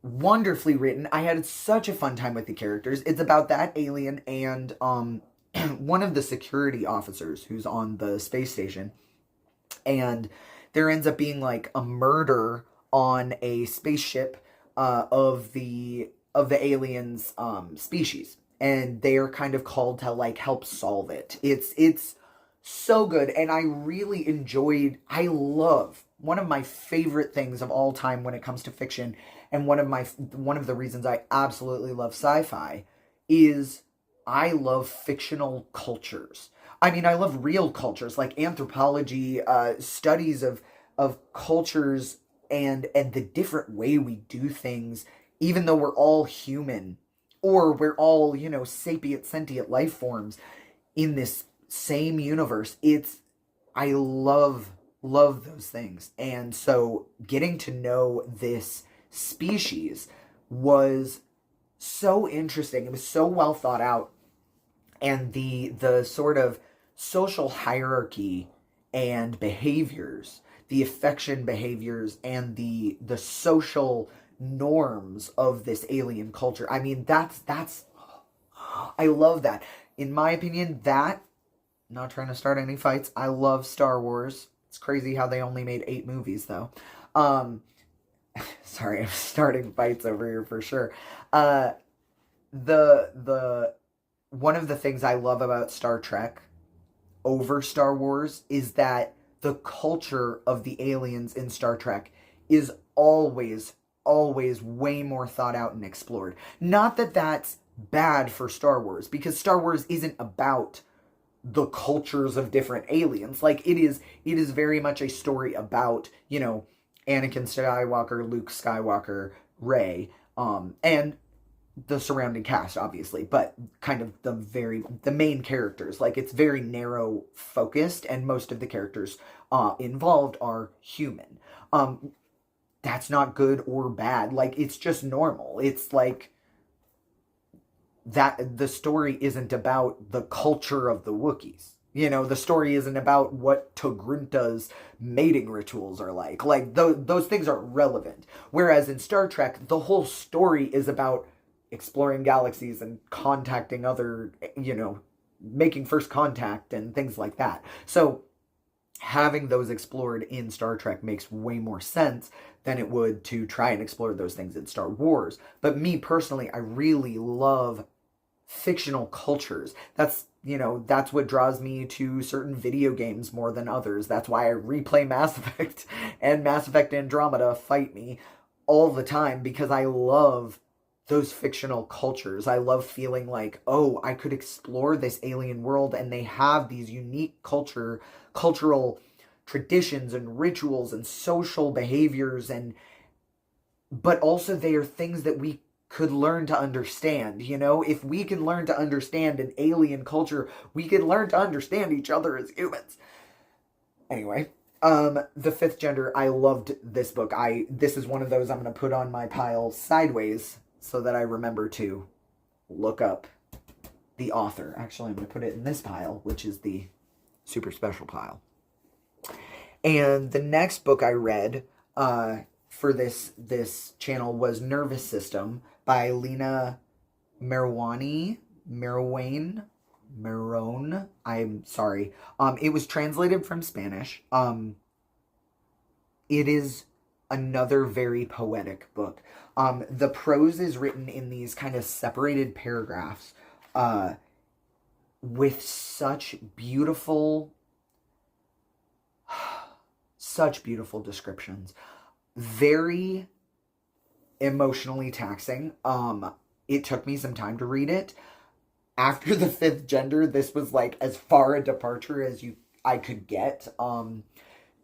wonderfully written. I had such a fun time with the characters. It's about that alien and one of the security officers who's on the space station. And there ends up being like a murder on a spaceship of the alien's species. And they are kind of called to like help solve it. It's so good, and I really enjoyed. I love one of my favorite things of all time when it comes to fiction, and one of the reasons I absolutely love sci-fi is I love fictional cultures. I mean, I love real cultures like anthropology, studies of cultures and the different way we do things, even though we're all human. Or we're all, you know, sapient, sentient life forms in this same universe. I love those things. And so getting to know this species was so interesting. It was so well thought out. And the sort of social hierarchy and behaviors, the affection behaviors, and the social norms of this alien culture. I mean, that's I love that. In my opinion, not trying to start any fights. I love Star Wars. It's crazy how they only made 8 movies though. Sorry, I'm starting fights over here for sure. The one of the things I love about Star Trek over Star Wars is that the culture of the aliens in Star Trek is always, always way more thought out and explored. Not that that's bad for Star Wars, because Star Wars isn't about the cultures of different aliens. Like, it is very much a story about, you know, Anakin Skywalker, Luke Skywalker, Rey, and the surrounding cast, obviously, but kind of the main characters. Like, it's very narrow focused, and most of the characters involved are human. That's not good or bad. Like, it's just normal. It's like that the story isn't about the culture of the Wookiees. You know, the story isn't about what Togrunta's mating rituals are like. Like, those things are relevant. Whereas in Star Trek, the whole story is about exploring galaxies and contacting other, you know, making first contact and things like that. So having those explored in Star Trek makes way more sense than it would to try and explore those things in Star Wars. But me personally, I really love fictional cultures. That's, you know, that's what draws me to certain video games more than others. That's why I replay Mass Effect and Mass Effect Andromeda fight me all the time, because I love those fictional cultures. I love feeling like, oh, I could explore this alien world, and they have these unique cultural traditions and rituals and social behaviors, and but also they are things that we could learn to understand. You know, if we can learn to understand an alien culture, we can learn to understand each other as humans. Anyway, The Fifth Gender, I loved this book. This is one of those I'm going to put on my pile sideways so that I remember to look up the author. Actually, I'm going to put it in this pile, which is the super special pile. And the next book I read for this channel was Nervous System by Lena Marone. I'm sorry. It was translated from Spanish. It is another very poetic book. The prose is written in these kind of separated paragraphs with such beautiful descriptions. Very emotionally taxing. It took me some time to read it. After The Fifth Gender, this was like as far a departure as I could get.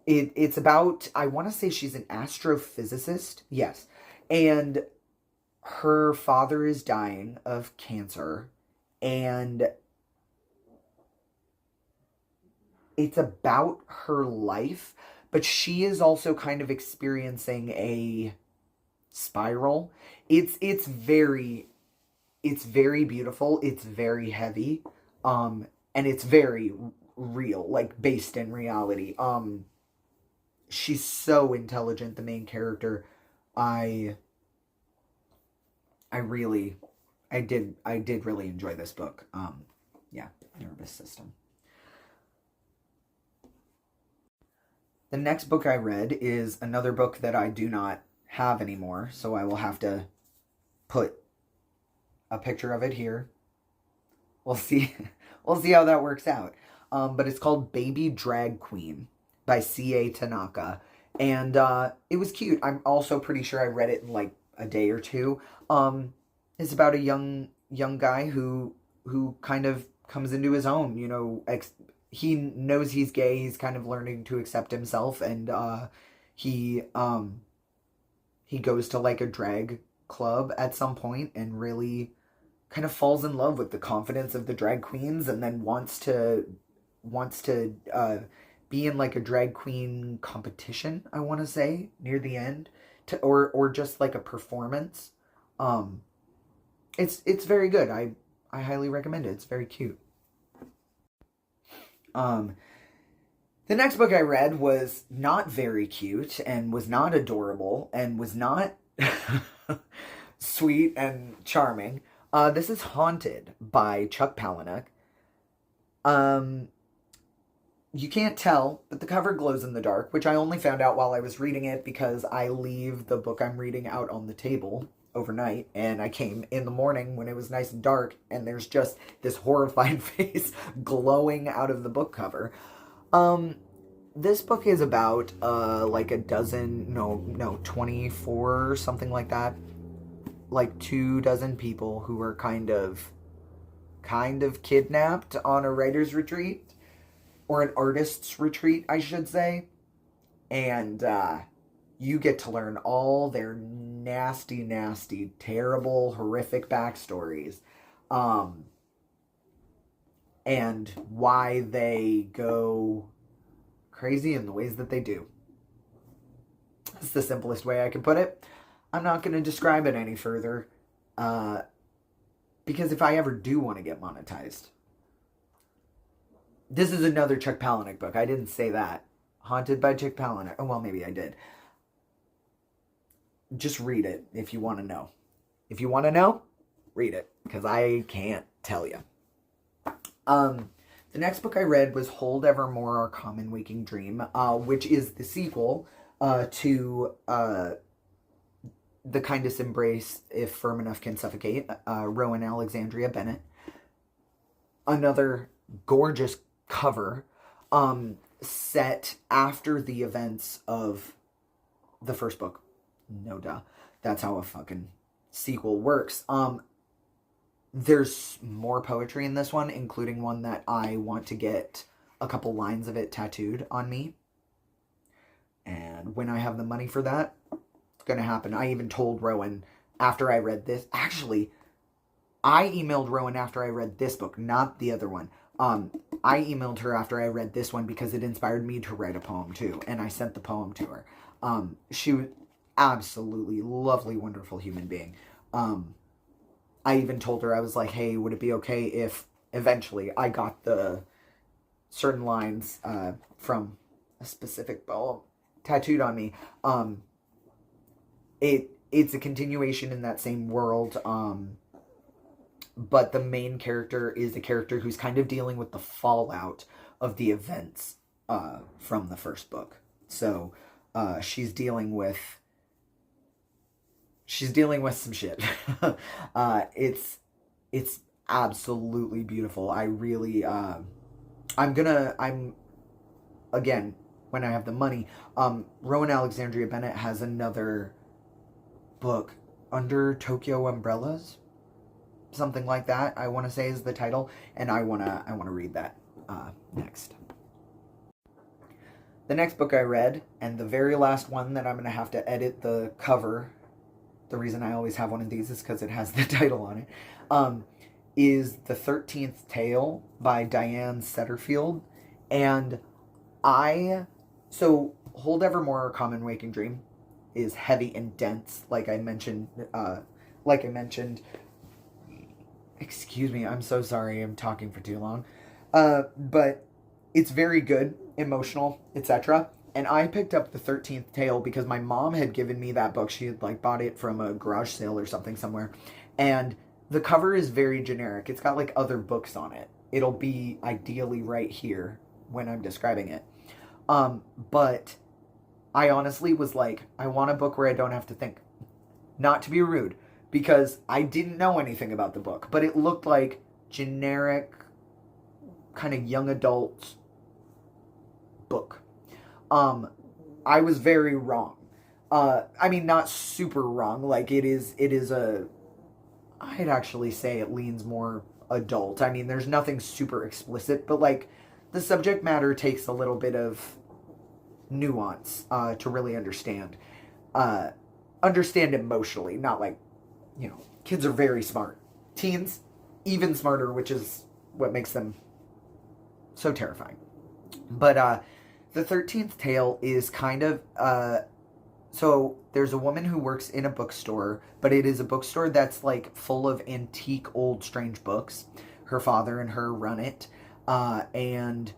It's about, I want to say she's an astrophysicist. Yes. And her father is dying of cancer. And it's about her life, but she is also kind of experiencing a spiral. It's very beautiful. It's very heavy. And it's very real, like based in reality. She's so intelligent, the main character. I did really enjoy this book. Yeah, Nervous System. The next book I read is another book that I do not have anymore, so I will have to put a picture of it here. We'll see how that works out. But it's called Baby Drag Queen by C.A. Tanaka. And it was cute. I'm also pretty sure I read it in like a day or two. It's about a young guy who kind of comes into his own, you know, he knows he's gay. He's kind of learning to accept himself, and he goes to like a drag club at some point and really kind of falls in love with the confidence of the drag queens, and then wants to be in like a drag queen competition, I want to say, near the end, or just like a performance. It's very good. I highly recommend it. It's very cute. The next book I read was not very cute, and was not adorable, and was not sweet and charming. This is Haunted by Chuck Palahniuk. You can't tell, but the cover glows in the dark, which I only found out while I was reading it because I leave the book I'm reading out on the table overnight, and I came in the morning when it was nice and dark, and there's just this horrified face glowing out of the book cover. this book is about like a dozen, 24, something like that. Like 24 people who were kind of kidnapped on a writer's retreat, or an artist's retreat, I should say. And you get to learn all their nasty, nasty, terrible, horrific backstories. And why they go crazy in the ways that they do. It's the simplest way I can put it. I'm not going to describe it any further, because if I ever do want to get monetized, this is another Chuck Palahniuk book. I didn't say that. Haunted by Chuck Palahniuk. Oh, well, maybe I did. Just read it if you want to know. If you want to know, read it, because I can't tell you. The next book I read was Hold Evermore, Our Common Waking Dream, which is the sequel to The Kindest Embrace, If Firm Enough Can Suffocate, Rowan Alexandria Bennett. Another gorgeous cover, set after the events of the first book. No duh. That's how a fucking sequel works. There's more poetry in this one, including one that I want to get a couple lines of it tattooed on me. And when I have the money for that, it's going to happen. I even told Rowan after I read this. Actually, I emailed Rowan after I read this book, not the other one. I emailed her after I read this one because it inspired me to write a poem too. And I sent the poem to her. She was absolutely lovely, wonderful human being. I even told her, I was like, hey, would it be okay if eventually I got the certain lines from a specific poem tattooed on me? It's a continuation in that same world, but the main character is a character who's kind of dealing with the fallout of the events from the first book. So she's dealing with some shit. It's absolutely beautiful. I really, again, when I have the money, Rowan Alexandria Bennett has another book, Under Tokyo Umbrellas, something like that, I want to say is the title, and I want to read that next. The next book I read, and the very last one that I'm going to have to edit the cover, the reason I always have one of these is because it has the title on it, is The 13th Tale by Diane Setterfield. And so Hold Evermore, Our Common Waking Dream is heavy and dense, like I mentioned, excuse me, I'm so sorry, I'm talking for too long, but it's very good, emotional, etc. And I picked up The 13th Tale because my mom had given me that book. She had bought it from a garage sale or something somewhere. And the cover is very generic. It's got other books on it. It'll be ideally right here when I'm describing it. But I honestly was like, I want a book where I don't have to think. Not to be rude, because I didn't know anything about the book, but it looked like generic kind of young adult book. I was very wrong. I mean, not super wrong. It is I'd actually say it leans more adult. I mean, there's nothing super explicit, but the subject matter takes a little bit of nuance, to really understand emotionally, not kids are very smart. Teens, even smarter, which is what makes them so terrifying. But, The 13th Tale is kind of, so there's a woman who works in a bookstore, but it is a bookstore that's full of antique, old, strange books. Her father and her run it, and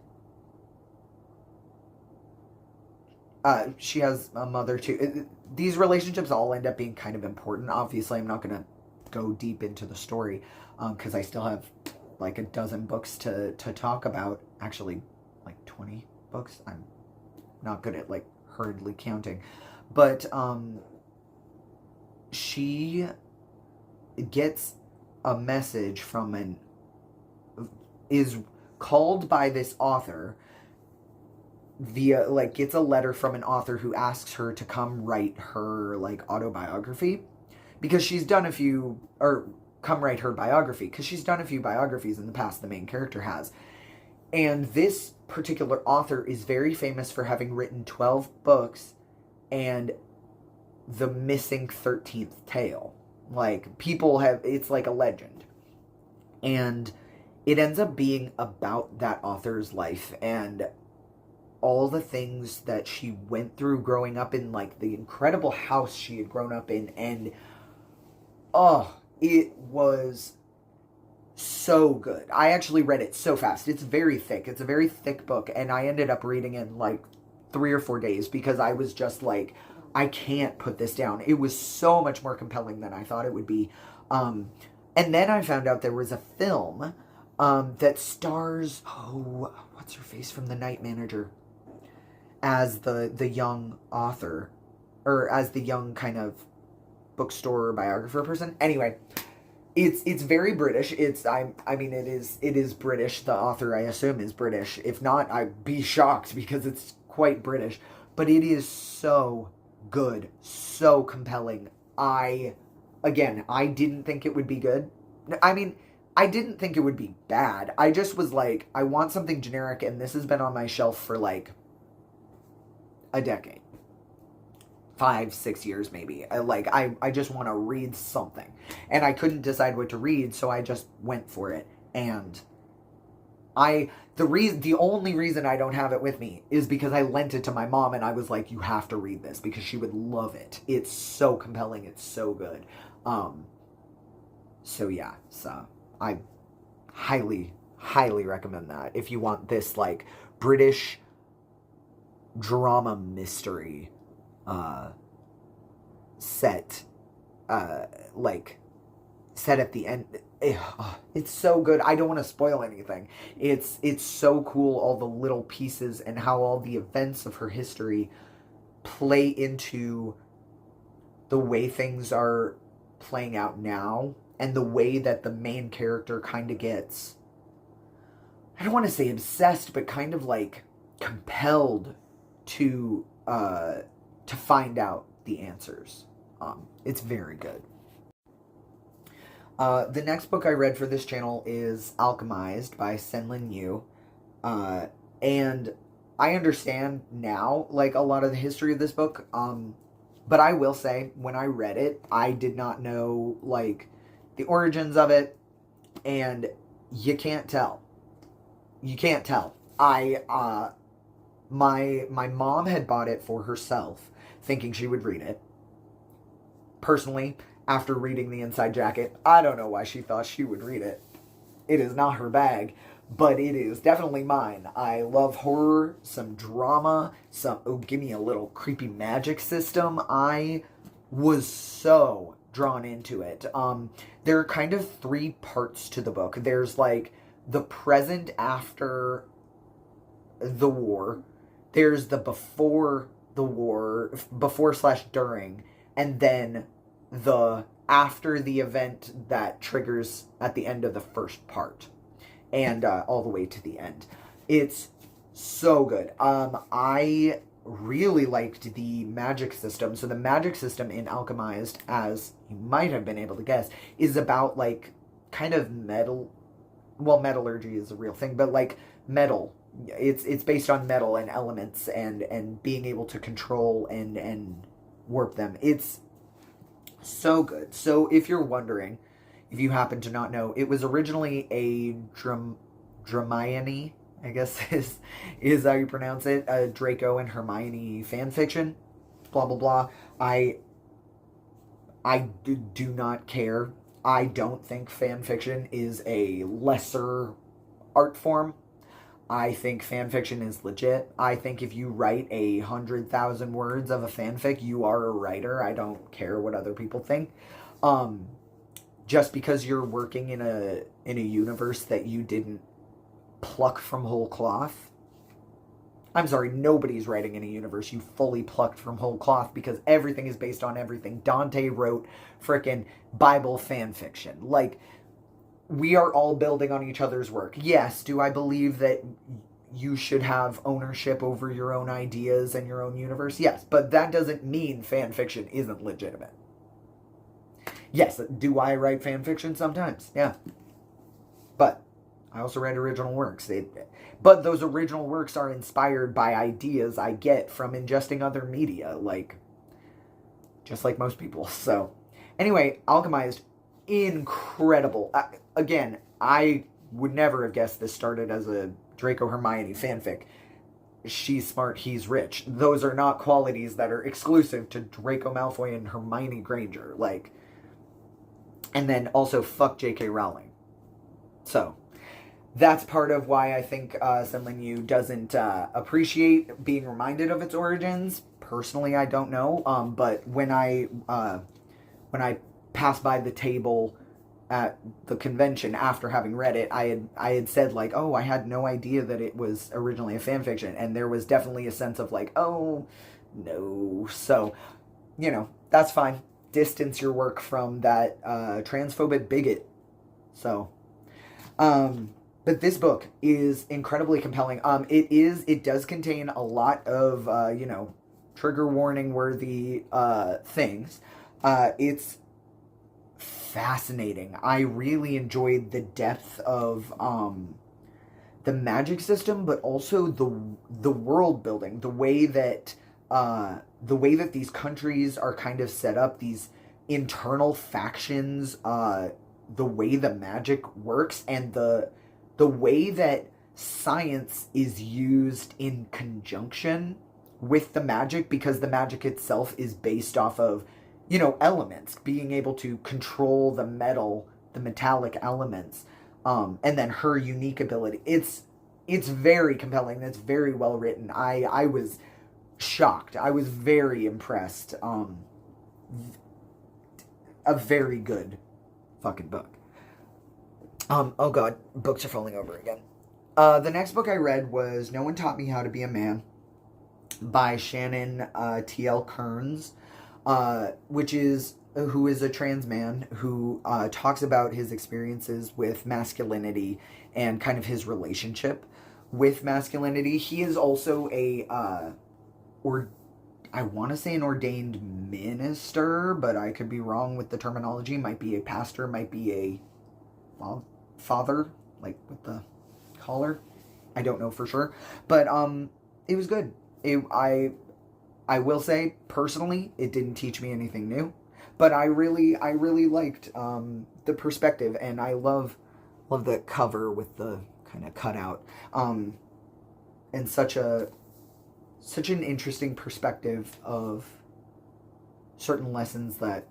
she has a mother too. These relationships all end up being kind of important. Obviously, I'm not going to go deep into the story, because I still have a dozen books to talk about. Actually, 20 books. I'm not good at hurriedly counting, but she gets a message is called by this author via, like, gets a letter from an author who asks her to come write her, like, autobiography. Because she's done a few, or come write her biography, because she's done a few biographies in the past, the main character has. And this particular author is very famous for having written 12 books and the missing 13th tale. Like, people have, it's like a legend. And it ends up being about that author's life and all the things that she went through growing up in, like, the incredible house she had grown up in. And, oh, it was so good. I actually read it so fast. It's very thick. It's a very thick book, and I ended up reading it in, like, 3 or 4 days because I was just like, I can't put this down. It was so much more compelling than I thought it would be. And then I found out there was a film that stars, oh, what's her face from The Night Manager, as the young author, or as the young kind of bookstore biographer person. Anyway, it's very British. I mean it is British. The author, I assume, is British. If not, I'd be shocked because it's quite British. But it is so good, so compelling. I didn't think it would be good. I mean, I didn't think it would be bad. I just was like, I want something generic, and this has been on my shelf for like a decade. 5-6 years maybe. I just want to read something. And I couldn't decide what to read, so I just went for it. And the only reason I don't have it with me is because I lent it to my mom, and I was like, you have to read this because she would love it. It's so compelling. It's so good. So I highly, highly recommend that if you want this, like, British drama mystery set at the end. It's so good. I don't want to spoil anything. It's so cool, all the little pieces and how all the events of her history play into the way things are playing out now, and the way that the main character kind of gets, I don't want to say obsessed, but kind of like compelled to find out the answers. It's very good. The next book I read for this channel is Alchemized by Senlin Yu. And I understand now, like, a lot of the history of this book. But I will say, when I read it, I did not know, like, the origins of it. And you can't tell. You can't tell. My mom had bought it for herself, thinking she would read it. Personally, after reading the inside jacket, I don't know why she thought she would read it. It is not her bag, but it is definitely mine. I love horror, some drama, give me a little creepy magic system. I was so drawn into it. There are kind of 3 parts to the book. There's, like, the present after the war. There's the before the war, before/during, and then the after the event that triggers at the end of the first part, and all the way to the end. It's so good. I really liked the magic system. So the magic system in Alchemized, as you might have been able to guess, is about, like, kind of metal. Well, metallurgy is a real thing, but, like, metal. It's based on metal and elements and being able to control and warp them. It's so good. So if you're wondering, if you happen to not know, it was originally a Dramione, I guess is how you pronounce it, a Draco and Hermione fanfiction, blah, blah, blah. I do not care. I don't think fanfiction is a lesser art form. I think fanfiction is legit. I think if you write 100,000 words of a fanfic, you are a writer. I don't care what other people think. Just because you're working in a universe that you didn't pluck from whole cloth. I'm sorry, nobody's writing in a universe you fully plucked from whole cloth, because everything is based on everything. Dante wrote frickin' Bible fanfiction. Like, we are all building on each other's work. Yes, do I believe that you should have ownership over your own ideas and your own universe. Yes, but that doesn't mean fan fiction isn't legitimate. Yes, do I write fan fiction sometimes? Yeah. But I also read original works. But those original works are inspired by ideas I get from ingesting other media, just like most people. So, anyway, Alchemized, incredible. Again, I would never have guessed this started as a Draco Hermione fanfic. She's smart, he's rich. Those are not qualities that are exclusive to Draco Malfoy and Hermione Granger. And then also fuck J.K. Rowling. So, that's part of why I think Senlin Yu doesn't appreciate being reminded of its origins. Personally, I don't know. But when I passed by the table at the convention after having read it, I had said oh, I had no idea that it was originally a fan fiction, and there was definitely a sense of oh no. So, that's fine. Distance your work from that transphobic bigot. So, but this book is incredibly compelling. It does contain a lot of trigger warning worthy things. It's fascinating. I really enjoyed the depth of the magic system, but also the world building, the way that these countries are kind of set up, these internal factions, the way the magic works, and the way that science is used in conjunction with the magic, because the magic itself is based off of elements, being able to control the metallic elements, and then her unique ability. It's very compelling. It's very well written. I was shocked. I was very impressed. A very good fucking book. Oh god, books are falling over again. The next book I read was No One Taught Me How to Be a Man by Shannon T.L. Kearns, who is a trans man who talks about his experiences with masculinity and kind of his relationship with masculinity. He is also I want to say an ordained minister, but I could be wrong with the terminology. Might be a pastor, might be a father, with the collar. I don't know for sure, but it was good. I will say personally, it didn't teach me anything new, but I really liked the perspective, and I love the cover with the kind of cutout, and such an interesting perspective of certain lessons that,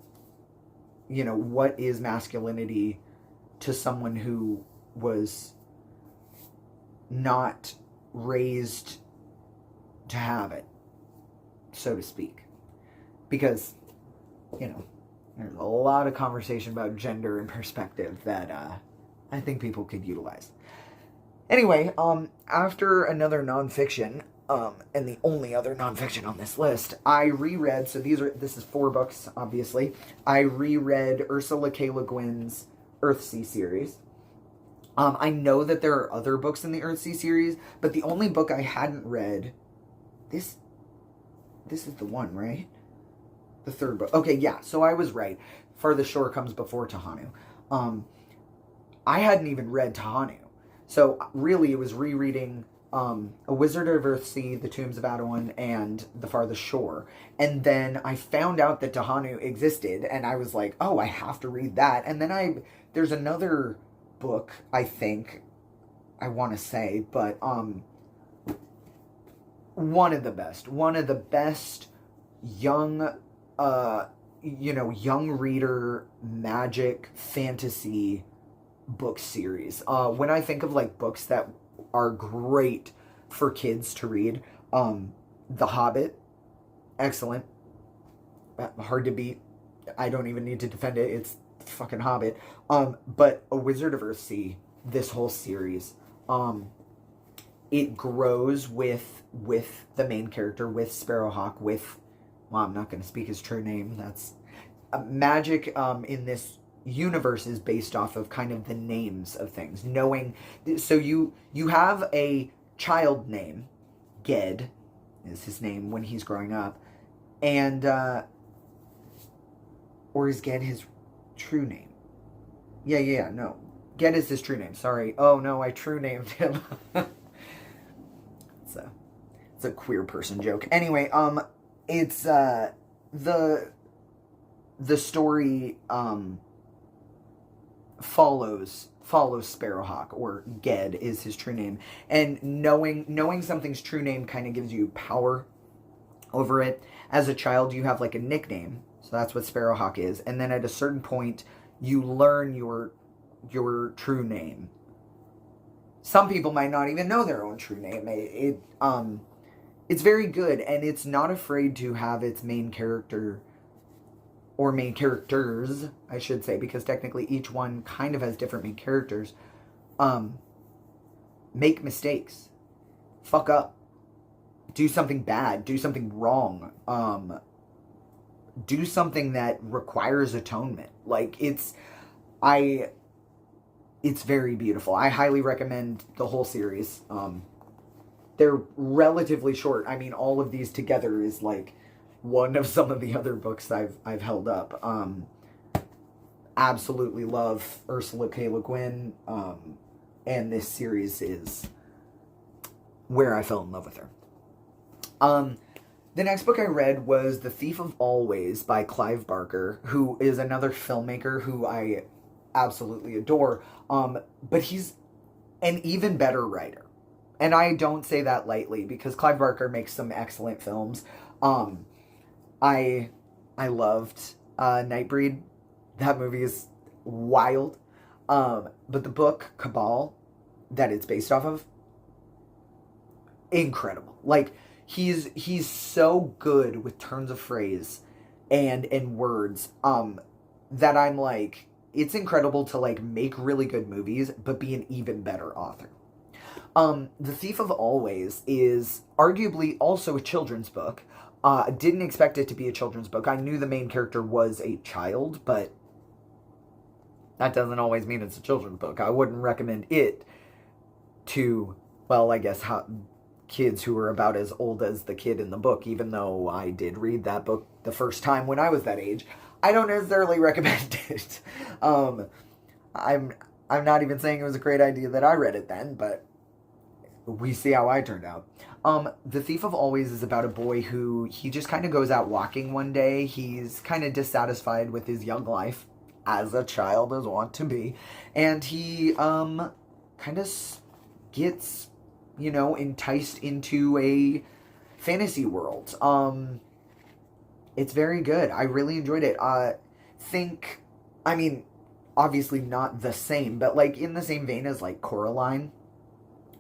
what is masculinity to someone who was not raised to have it, so to speak. Because, there's a lot of conversation about gender and perspective that I think people could utilize. Anyway, after another nonfiction, and the only other nonfiction on this list, I reread, this is 4 books, obviously. I reread Ursula K. Le Guin's Earthsea series. I know that there are other books in the Earthsea series, but the only book I hadn't read, this is the one, right? The 3rd book. Okay, yeah, so I was right. Farthest Shore comes before Tahanu. I hadn't even read Tahanu. So really it was rereading A Wizard of Earthsea, The Tombs of Adawan, and The Farthest Shore. And then I found out that Tahanu existed, and I was like, oh, I have to read that. And then there's another book, I think, I want to say, but one of the best young reader magic fantasy book series. When I think of books that are great for kids to read, The Hobbit, excellent, hard to beat. I don't even need to defend it. It's fucking Hobbit. But A Wizard of Earthsea, this whole series, it grows with the main character, with Sparrowhawk, I'm not going to speak his true name. That's magic in this universe is based off of kind of the names of things, knowing. So you have a child name. Ged is his name when he's growing up. And, or is Ged his true name? Yeah, no. Ged is his true name, sorry. Oh, no, I true named him. It's a queer person joke. Anyway, it's, the story, follows Sparrowhawk, or Ged is his true name. And knowing something's true name kind of gives you power over it. As a child, you have like a nickname, so that's what Sparrowhawk is. And then at a certain point, you learn your true name. Some people might not even know their own true name. It's very good, and it's not afraid to have its main character, or main characters, I should say, because technically each one kind of has different main characters, make mistakes, fuck up, do something bad, do something wrong, do something that requires atonement. Like, it's very beautiful. I highly recommend the whole series. They're relatively short. I mean, all of these together is like one of some of the other books I've held up. Absolutely love Ursula K. Le Guin, and this series is where I fell in love with her. The next book I read was The Thief of Always by Clive Barker, who is another filmmaker who I absolutely adore, but he's an even better writer. And I don't say that lightly, because Clive Barker makes some excellent films. I loved Nightbreed. That movie is wild. But the book Cabal that it's based off of, incredible. Like, he's so good with turns of phrase and words that I'm like, it's incredible to like make really good movies but be an even better author. The Thief of Always is arguably also a children's book. I didn't expect it to be a children's book. I knew the main character was a child, but that doesn't always mean it's a children's book. I wouldn't recommend it to, well, I guess kids who are about as old as the kid in the book, even though I did read that book the first time when I was that age. I don't necessarily recommend it. I'm not even saying it was a great idea that I read it then, but we see how I turned out. The Thief of Always is about a boy who, he just kind of goes out walking one day. He's kind of dissatisfied with his young life, as a child is wont to be. And he kind of gets, enticed into a fantasy world. It's very good. I really enjoyed it. Obviously not the same, but like in the same vein as like Coraline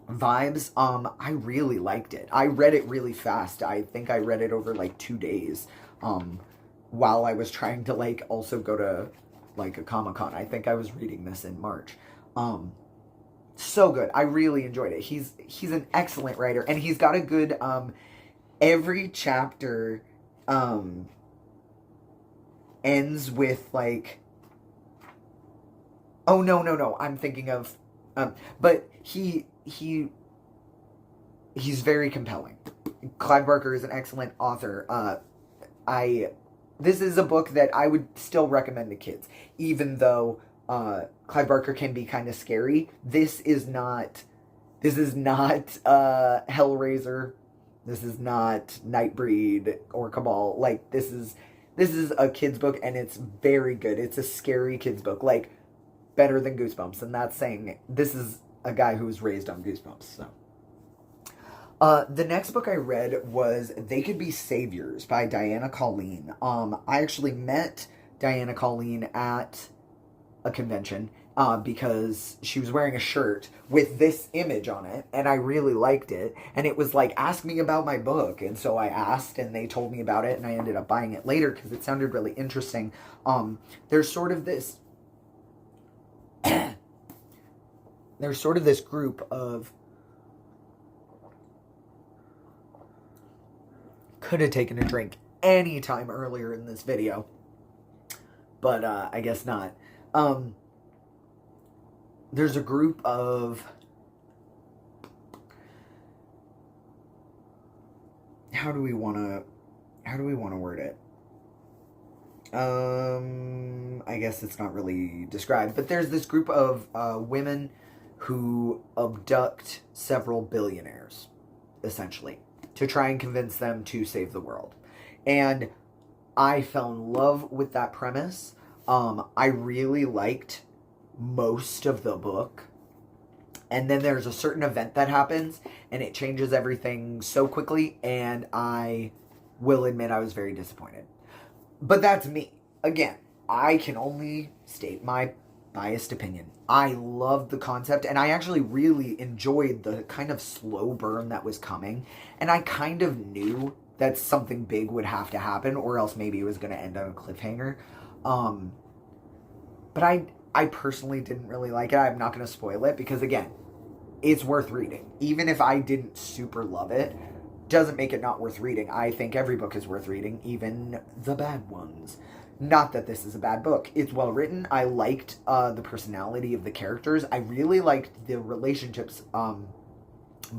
vibes. I really liked it. I read it really fast. I think I read it over like 2 days, while I was trying to like also go to like a Comic-Con. I think I was reading this in March. So good. I really enjoyed it. He's an excellent writer, and he's got a good, every chapter, ends with like, oh no, I'm thinking of, but he's very compelling. Clive Barker is an excellent author. This is a book that I would still recommend to kids, even though Clive Barker can be kind of scary. This is not Hellraiser. This is not Nightbreed or Cabal. Like, this is a kid's book, and it's very good. It's a scary kid's book, like better than Goosebumps, and that's saying this is a guy who was raised on Goosebumps. So, the next book I read was They Could Be Saviors by Diana Colleen. I actually met Diana Colleen at a convention because she was wearing a shirt with this image on it, and I really liked it. And it was like, ask me about my book. And so I asked, and they told me about it, and I ended up buying it later because it sounded really interesting. There's sort of this group of, could have taken a drink any time earlier in this video, but I guess not. There's a group of how do we want to word it? I guess it's not really described, but there's this group of women who abduct several billionaires, essentially, to try and convince them to save the world. And I fell in love with that premise. I really liked most of the book. And then there's a certain event that happens, and it changes everything so quickly, and I will admit I was very disappointed. But that's me. Again, I can only state my biased opinion. I loved the concept, and I actually really enjoyed the kind of slow burn that was coming, and I kind of knew that something big would have to happen, or else maybe it was going to end on a cliffhanger. But I personally didn't really like it. I'm not going to spoil it because, again, it's worth reading. Even if I didn't super love it, doesn't make it not worth reading. I think every book is worth reading, even the bad ones. Not that this is a bad book. It's well written. I liked the personality of the characters. I really liked the relationships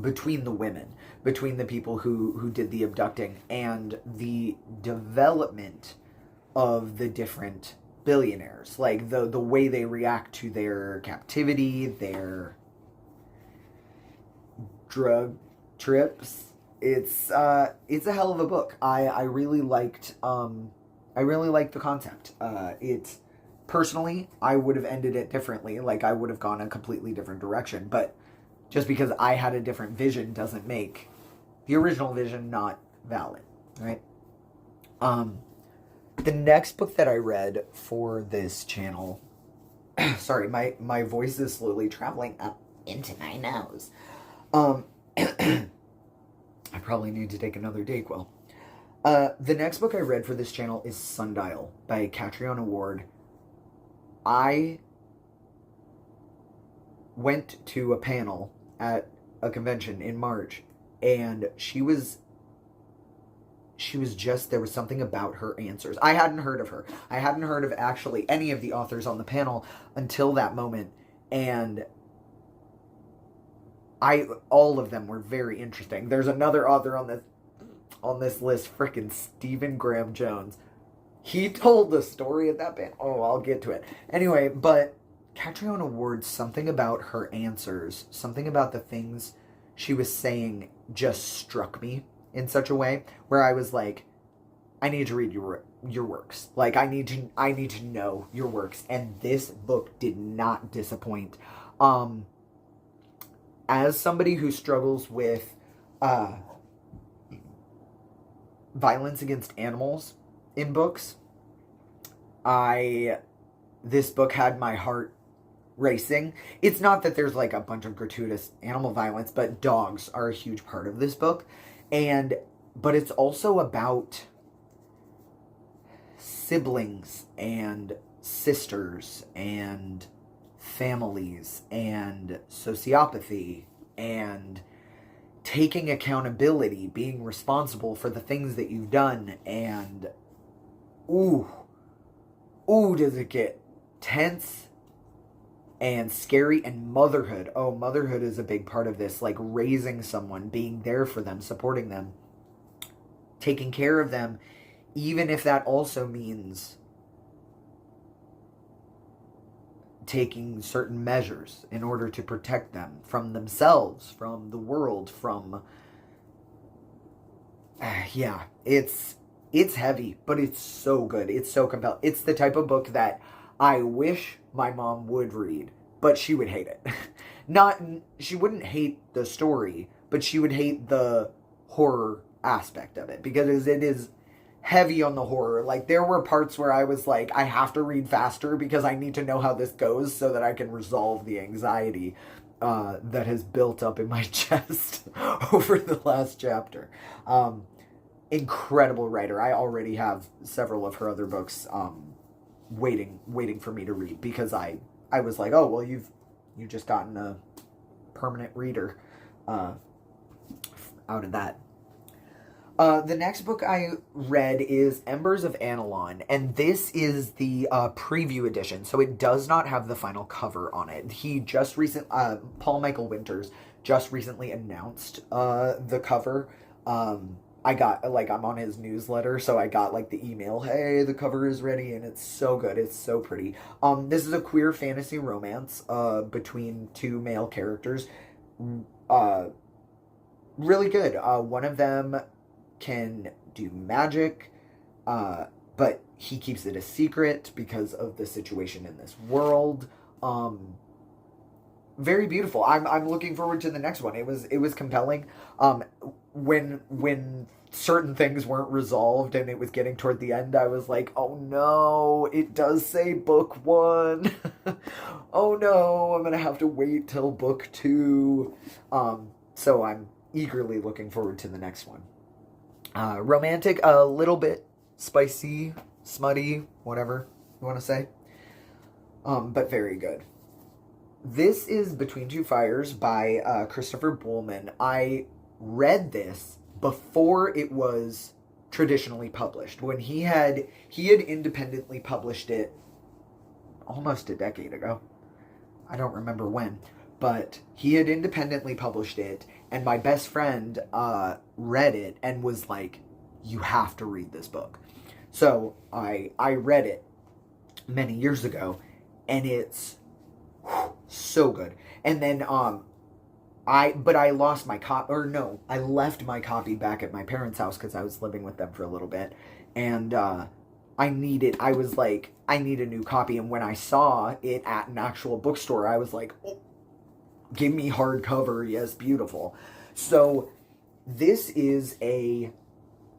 between the women, between the people who did the abducting, and the development of the different billionaires. Like the way they react to their captivity, their drug trips. It's a hell of a book. I really liked the concept. It personally, I would have ended it differently. Like I would have gone a completely different direction. But just because I had a different vision doesn't make the original vision not valid, right? The next book that I read for this channel, sorry, my voice is slowly traveling up into my nose. I probably need to take another Dayquil. The next book I read for this channel is Sundial by Catriona Ward. I went to a panel at a convention in March, and she was just, there was something about her answers. I hadn't heard of her. I hadn't heard of actually any of the authors on the panel until that moment, and all of them were very interesting. There's another author on this list, frickin' Stephen Graham Jones. He told the story at that band. Oh, I'll get to it. Anyway, but Catriona Ward, something about her answers, something about the things she was saying just struck me in such a way where I was like, I need to read your works. Like I need to know your works. And this book did not disappoint. As somebody who struggles with violence against animals in books, this book had my heart racing. It's not that there's like a bunch of gratuitous animal violence, but dogs are a huge part of this book. But it's also about siblings and sisters and families and sociopathy and taking accountability, being responsible for the things that you've done, and ooh, does it get tense and scary. And motherhood. Oh, motherhood is a big part of this, like raising someone, being there for them, supporting them, taking care of them, even if that also means taking certain measures in order to protect them from themselves, from the world, from yeah, it's heavy, but it's so good. It's so compelling. It's the type of book that I wish my mom would read, but she would hate it. She wouldn't hate the story, but she would hate the horror aspect of it because it is heavy on the horror. Like there were parts where I was like, I have to read faster because I need to know how this goes so that I can resolve the anxiety that has built up in my chest over the last chapter. Incredible writer. I already have several of her other books waiting for me to read because I was like, oh well, you've just gotten a permanent reader out of that. The next book I read is Embers of Analon, and this is the preview edition, so it does not have the final cover on it. Paul Michael Winters just recently announced the cover I got, like, I'm on his newsletter, so I got, like, the email, hey, the cover is ready, and it's so good, it's so pretty. This is a queer fantasy romance, between two male characters. Uh, really good. One of them can do magic, uh, but he keeps it a secret because of the situation in this world. Um, very beautiful. I'm looking forward to the next one. It was compelling. When certain things weren't resolved and it was getting toward the end, I was like, oh no, it does say book one. Oh no, I'm gonna have to wait till book two. So I'm eagerly looking forward to the next one. Romantic, a little bit spicy, smutty, whatever you want to say. But very good. This is Between Two Fires by Christopher Buhlman. I read this before it was traditionally published. When he had independently published it almost a decade ago. I don't remember when, but he had independently published it, and my best friend read it and was like, "You have to read this book." So I read it many years ago, and it's so good. And then I lost my copy, or no, I left my copy back at my parents' house because I was living with them for a little bit, and I was like, I need a new copy. And when I saw it at an actual bookstore, I was like, oh, give me hardcover, yes, beautiful. So this is a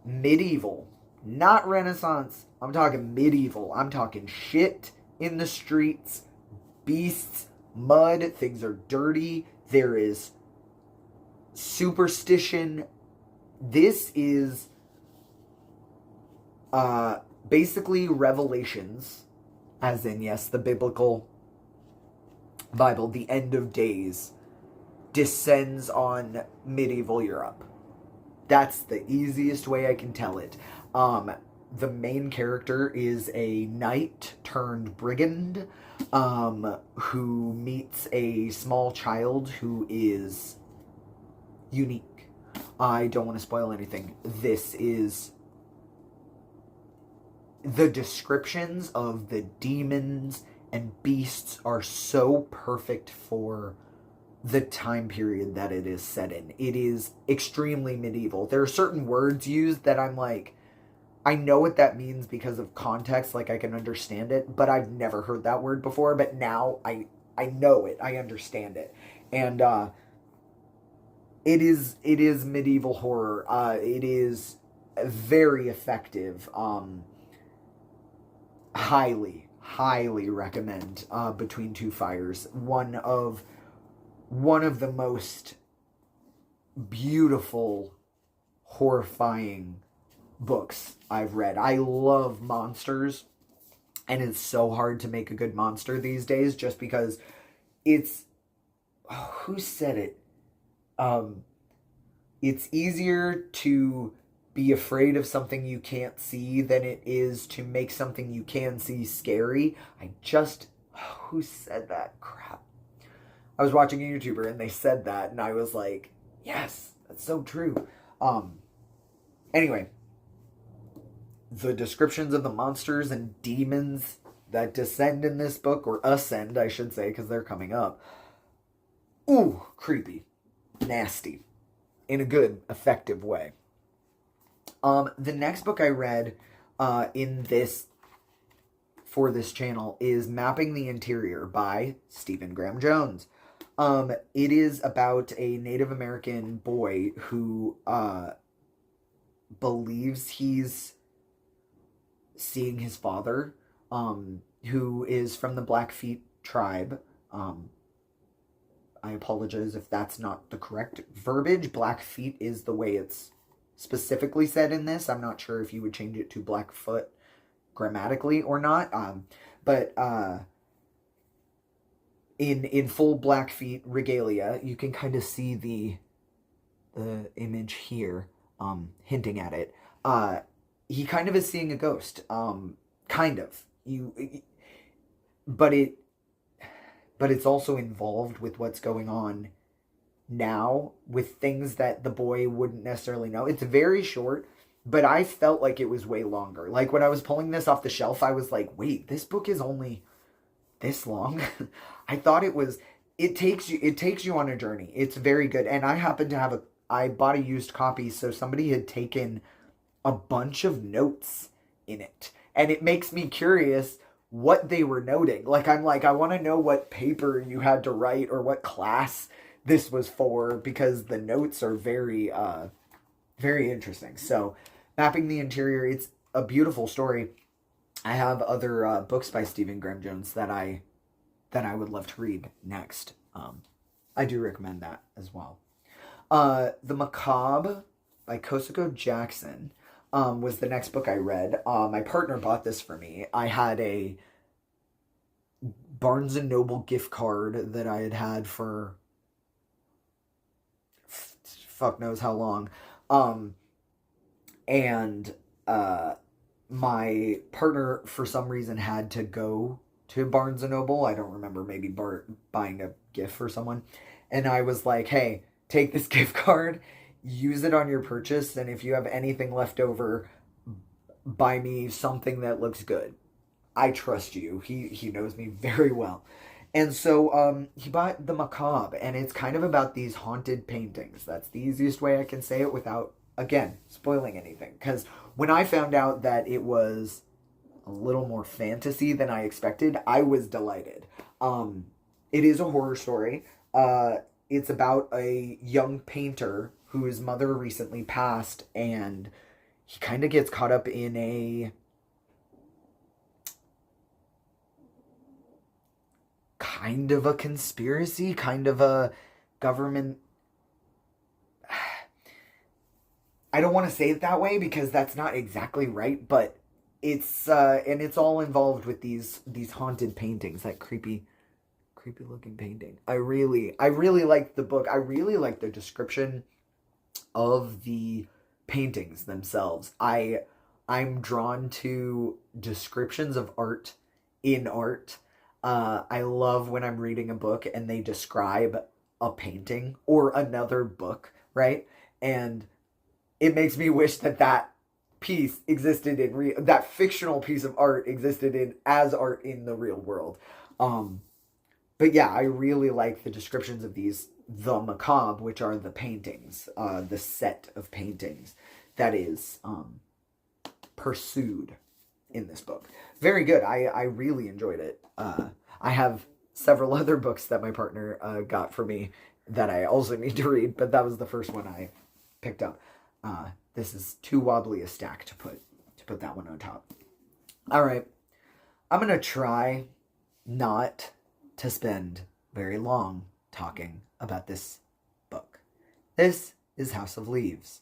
medieval, not Renaissance. I'm talking medieval. I'm talking shit in the streets, beasts, mud, things are dirty, there is superstition. This is basically Revelations, as in, yes, the biblical Bible, the end of days, descends on medieval Europe. That's the easiest way I can tell it. The main character is a knight turned brigand, who meets a small child who is unique. I don't want to spoil anything. The descriptions of the demons and beasts are so perfect for the time period that it is set in. It is extremely medieval. There are certain words used that I'm like, I know what that means because of context, like I can understand it, but I've never heard that word before, but now I know it, I understand it. And it is medieval horror. It is very effective. Highly recommend Between Two Fires. One of the most beautiful, horrifying books I've read. I love monsters, and it's so hard to make a good monster these days just because it's, who said it? It's easier to be afraid of something you can't see than it is to make something you can see scary. Who said that? Crap. I was watching a YouTuber and they said that, and I was like, yes, that's so true. Anyway, the descriptions of the monsters and demons that descend in this book, or ascend, I should say, because they're coming up. Ooh, creepy. Nasty. In a good, effective way. The next book I read for this channel is Mapping the Interior by Stephen Graham Jones. It is about a Native American boy who believes he's seeing his father, who is from the Blackfeet tribe. I apologize if that's not the correct verbiage. Blackfeet is the way it's specifically said in this. I'm not sure if you would change it to Blackfoot grammatically or not. But in full Blackfeet regalia, you can kind of see the image here, hinting at it. He kind of is seeing a ghost. Kind of. But it's also involved with what's going on now with things that the boy wouldn't necessarily know. It's very short, but I felt like it was way longer. Like when I was pulling this off the shelf, I was like, wait, this book is only this long? I thought it takes you on a journey. It's very good. And I happen to have I bought a used copy, so somebody had taken a bunch of notes in it. And it makes me curious what they were noting. Like, I'm like, I want to know what paper you had to write or what class this was for, because the notes are very, very interesting. So, Mapping the Interior, it's a beautiful story. I have other books by Stephen Graham Jones that I would love to read next. I do recommend that as well. The Macabre by Kosako Jackson was the next book I read. My partner bought this for me. I had a Barnes & Noble gift card that I had for fuck knows how long. And my partner, for some reason, had to go to Barnes & Noble. I don't remember, maybe buying a gift for someone. And I was like, hey, take this gift card, use it on your purchase, and if you have anything left over, buy me something that looks good. I trust you. He knows me very well. And so he bought The Macabre, and it's kind of about these haunted paintings. That's the easiest way I can say it without, again, spoiling anything. Because when I found out that it was a little more fantasy than I expected, I was delighted. It is a horror story. It's about a young painter whose mother recently passed, and he kind of gets caught up in a kind of a conspiracy, kind of a government. I don't want to say it that way because that's not exactly right, but it's and it's all involved with these haunted paintings, that creepy looking painting. I really like the book. I really like the description of the paintings themselves. I'm drawn to descriptions of art in art. I love when I'm reading a book and they describe a painting or another book, right? And it makes me wish that piece existed in that fictional piece of art existed as art in the real world. But yeah, I really like the descriptions of the Macabre, which are the paintings, the set of paintings that is pursued in this book. Very good. I really enjoyed it. I have several other books that my partner got for me that I also need to read, but that was the first one I picked up. This is too wobbly a stack to put that one on top. All right. I'm going to try not to spend very long talking about this book. This is House of Leaves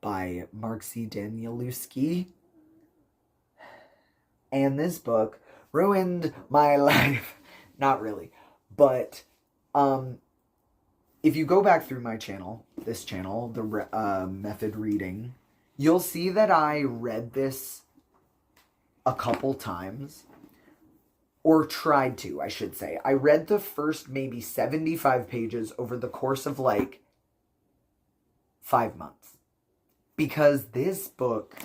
by Mark C. Danielewski. And this book ruined my life. Not really. But if you go back through my channel, this channel, the Method Reading, you'll see that I read this a couple times. Or tried to, I should say. I read the first maybe 75 pages over the course of like 5 months. Because this book,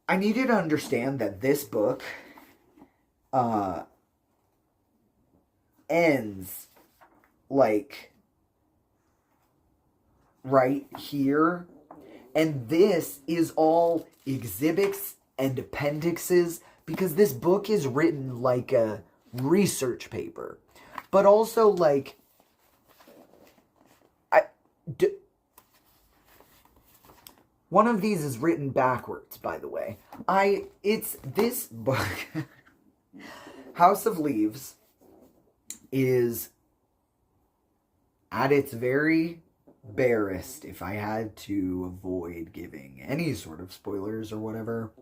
I needed to understand that this book ends like right here. And this is all exhibits and appendixes, because this book is written like a research paper, but also like one of these is written backwards, by the way. It's this book. House of Leaves is at its very barest, if I had to avoid giving any sort of spoilers or whatever.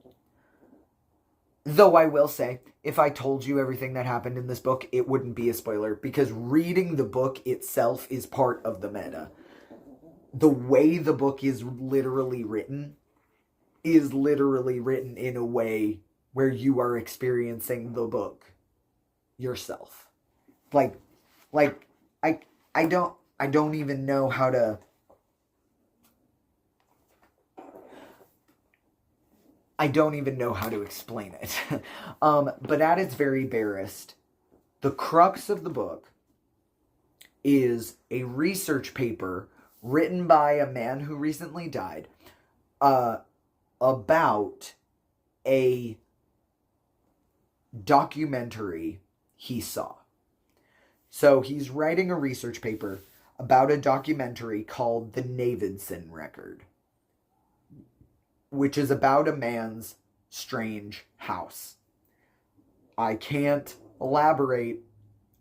Though I will say, if I told you everything that happened in this book, it wouldn't be a spoiler, because reading the book itself is part of the meta. The way the book is literally written in a way where you are experiencing the book yourself. Like, Like, I don't even know how to... I don't even know how to explain it. But at its very barest, the crux of the book is a research paper written by a man who recently died about a documentary he saw. So he's writing a research paper about a documentary called The Navidson Record, which is about a man's strange house. I can't elaborate,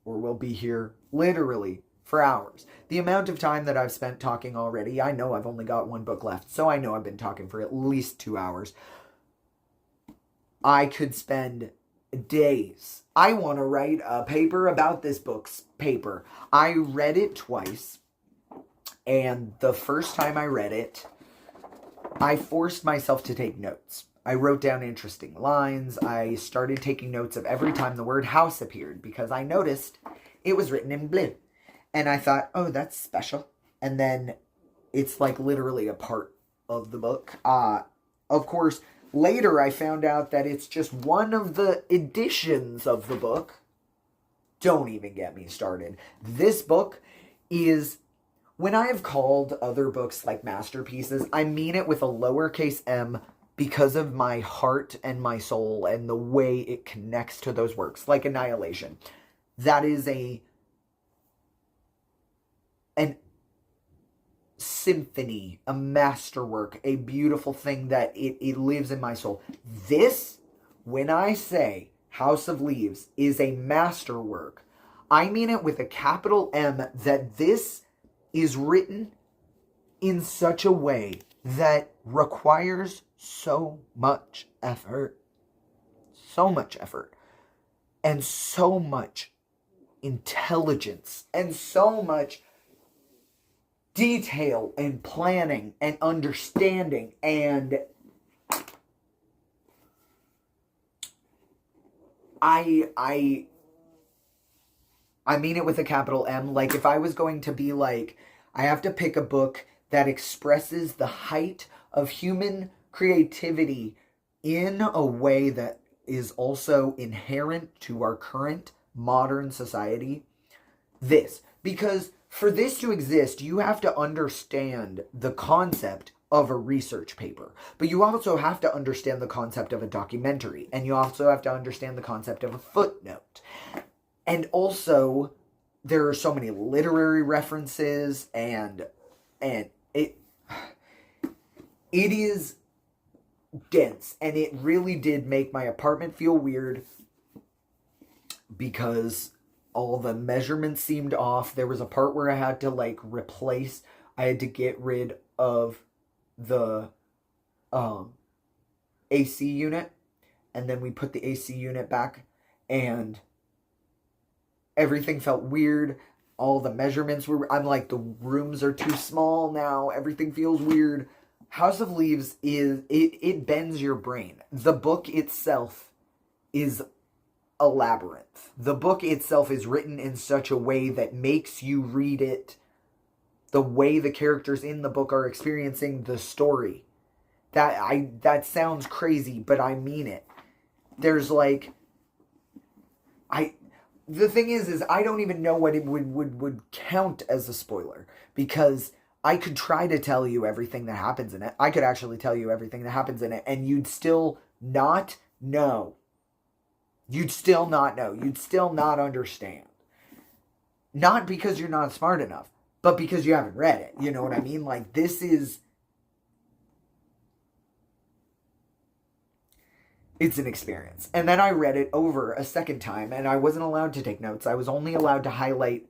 or we'll be here literally for hours. The amount of time that I've spent talking already, I know I've only got one book left, so I know I've been talking for at least 2 hours. I could spend days. I want to write a paper about this book's paper. I read it twice, and the first time I read it, I forced myself to take notes. I wrote down interesting lines. I started taking notes of every time the word house appeared because I noticed it was written in blue. And I thought, oh, that's special. And then it's like literally a part of the book. Of course, later I found out that it's just one of the editions of the book. Don't even get me started. This book is... When I have called other books like masterpieces, I mean it with a lowercase m because of my heart and my soul and the way it connects to those works, like Annihilation. That is an symphony, a masterwork, a beautiful thing that it lives in my soul. This, when I say House of Leaves is a masterwork, I mean it with a capital M, that this is written in such a way that requires so much effort, and so much intelligence, and so much detail, and planning, and understanding, and I mean it with a capital M. Like, if I was going to be like, I have to pick a book that expresses the height of human creativity in a way that is also inherent to our current modern society, this. Because for this to exist, you have to understand the concept of a research paper. But you also have to understand the concept of a documentary. And you also have to understand the concept of a footnote. And also, there are so many literary references, and it is dense. And it really did make my apartment feel weird because all the measurements seemed off. There was a part where I had to I had to get rid of the AC unit, and then we put the AC unit back, and everything felt weird. All the measurements I'm like, the rooms are too small now. Everything feels weird. House of Leaves it bends your brain. The book itself is a labyrinth. The book itself is written in such a way that makes you read it the way the characters in the book are experiencing the story. That sounds crazy, but I mean it. There's the thing is I don't even know what it would count as a spoiler, because I could try to tell you everything that happens in it. I could actually tell you everything that happens in it, and you'd still not know. You'd still not know. You'd still not understand. Not because you're not smart enough, but because you haven't read it. You know what I mean? Like, this is... It's an experience. And then I read it over a second time, and I wasn't allowed to take notes. I was only allowed to highlight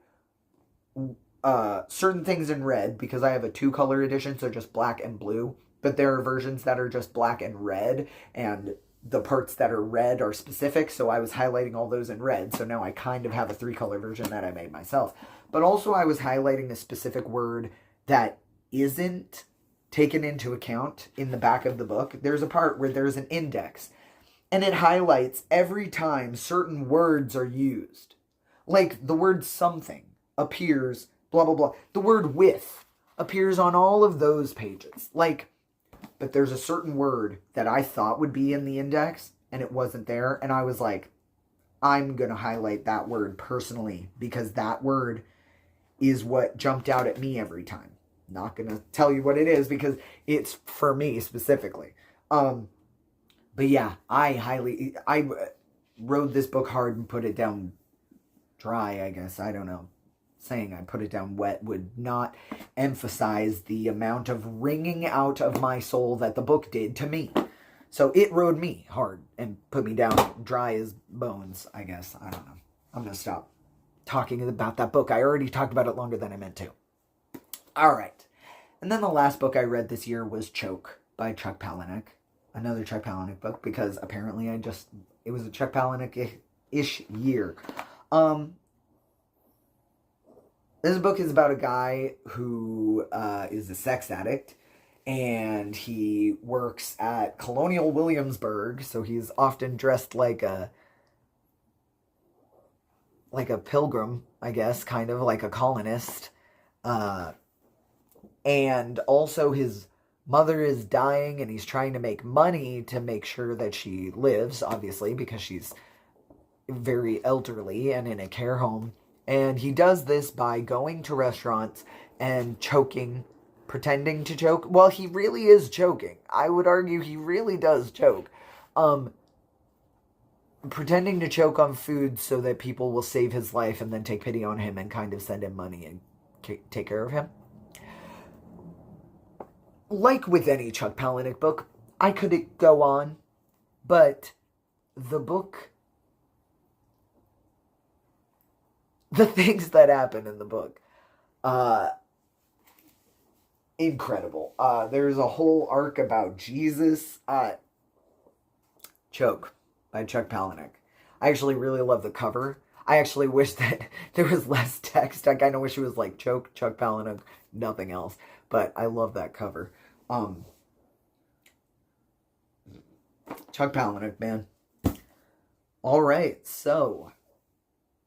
certain things in red, because I have a 2-color edition, so just black and blue. But there are versions that are just black and red, and the parts that are red are specific, so I was highlighting all those in red. So now I kind of have a 3-color version that I made myself. But also I was highlighting a specific word that isn't taken into account in the back of the book. There's a part where there's an index, and it highlights every time certain words are used. Like the word something. appears, blah, blah, blah. The word with appears on all of those pages. Like, but there's a certain word that I thought would be in the index and it wasn't there. And I was like, I'm going to highlight that word personally because that word is what jumped out at me every time. Not going to tell you what it is because it's for me specifically. But yeah, I rode this book hard and put it down dry, I guess. I don't know. Saying I put it down wet would not emphasize the amount of wringing out of my soul that the book did to me. So it rode me hard and put me down dry as bones, I guess. I don't know. I'm going to stop talking about that book. I already talked about it longer than I meant to. All right. And then the last book I read this year was Choke by Chuck Palahniuk. Another Chuck Palahniuk book because apparently it was a Chuck Palahniuk-ish year. This book is about a guy who is a sex addict, and he works at Colonial Williamsburg, so he's often dressed like a pilgrim, I guess, kind of like a colonist. And also his mother is dying, and he's trying to make money to make sure that she lives, obviously, because she's very elderly and in a care home. And he does this by going to restaurants and choking, pretending to choke. Well, he really is choking. I would argue he really does choke. Pretending to choke on food so that people will save his life and then take pity on him and kind of send him money and take care of him. Like with any Chuck Palahniuk book, I could go on, but the book... the things that happen in the book, incredible. There's a whole arc about Jesus. Choke by Chuck Palahniuk. I actually really love the cover. I actually wish that there was less text. I kind of wish it was like Choke, Chuck Palahniuk, nothing else. But I love that cover. Chuck Palahniuk, man. All right, so...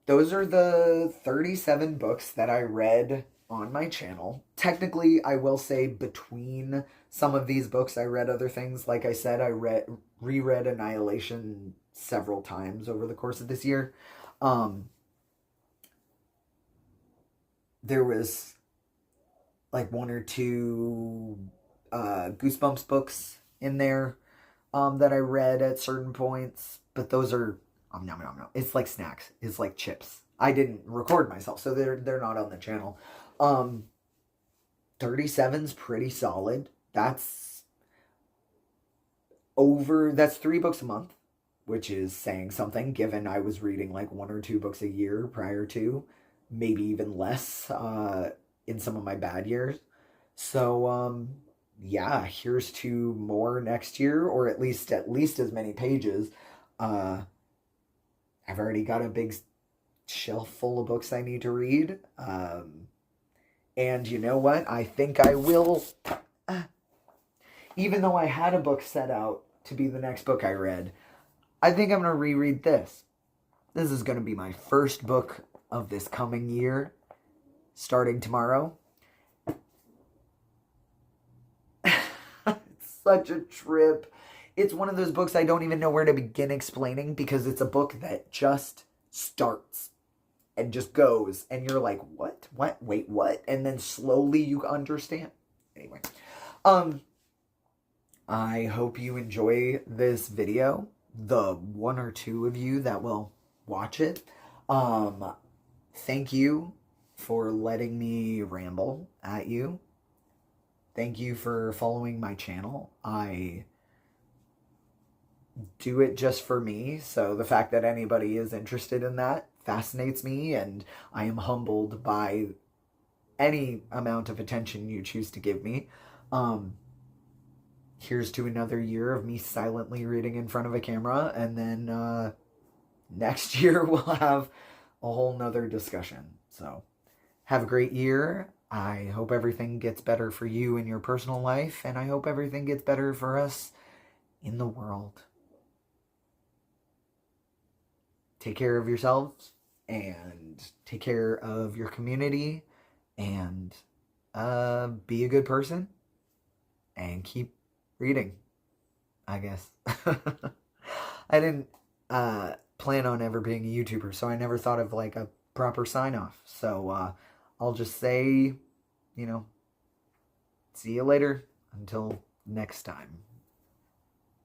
those are the 37 books that I read on my channel. Technically, I will say between some of these books, I read other things. Like I said, I reread Annihilation several times over the course of this year. There was like one or two Goosebumps books in there that I read at certain points. But those are... no. It's like snacks. It's like chips. I didn't record myself, so they're not on the channel. 37's pretty solid. That's 3 books a month, which is saying something, given I was reading like 1 or 2 books a year prior to, maybe even less in some of my bad years. So, yeah, here's to more next year, or at least as many pages. I've already got a big shelf full of books I need to read. And you know what? I think I will... even though I had a book set out to be the next book I read, I think I'm going to reread this. This is going to be my first book of this coming year, starting tomorrow. It's such a trip. It's one of those books I don't even know where to begin explaining because it's a book that just starts and just goes. And you're like, what? Wait, what? And then slowly you understand. Anyway. I hope you enjoy this video. The 1 or 2 of you that will watch it. Thank you for letting me ramble at you. Thank you for following my channel. I do it just for me, so the fact that anybody is interested in that fascinates me, and I am humbled by any amount of attention you choose to give me. Here's to another year of me silently reading in front of a camera, and then next year we'll have a whole nother discussion. So have a great year. I hope everything gets better for you in your personal life, and I hope everything gets better for us in the world. Take care of yourselves and take care of your community, and be a good person, and keep reading, I guess. I didn't plan on ever being a YouTuber, so I never thought of like a proper sign off. So I'll just say, you know, see you later until next time.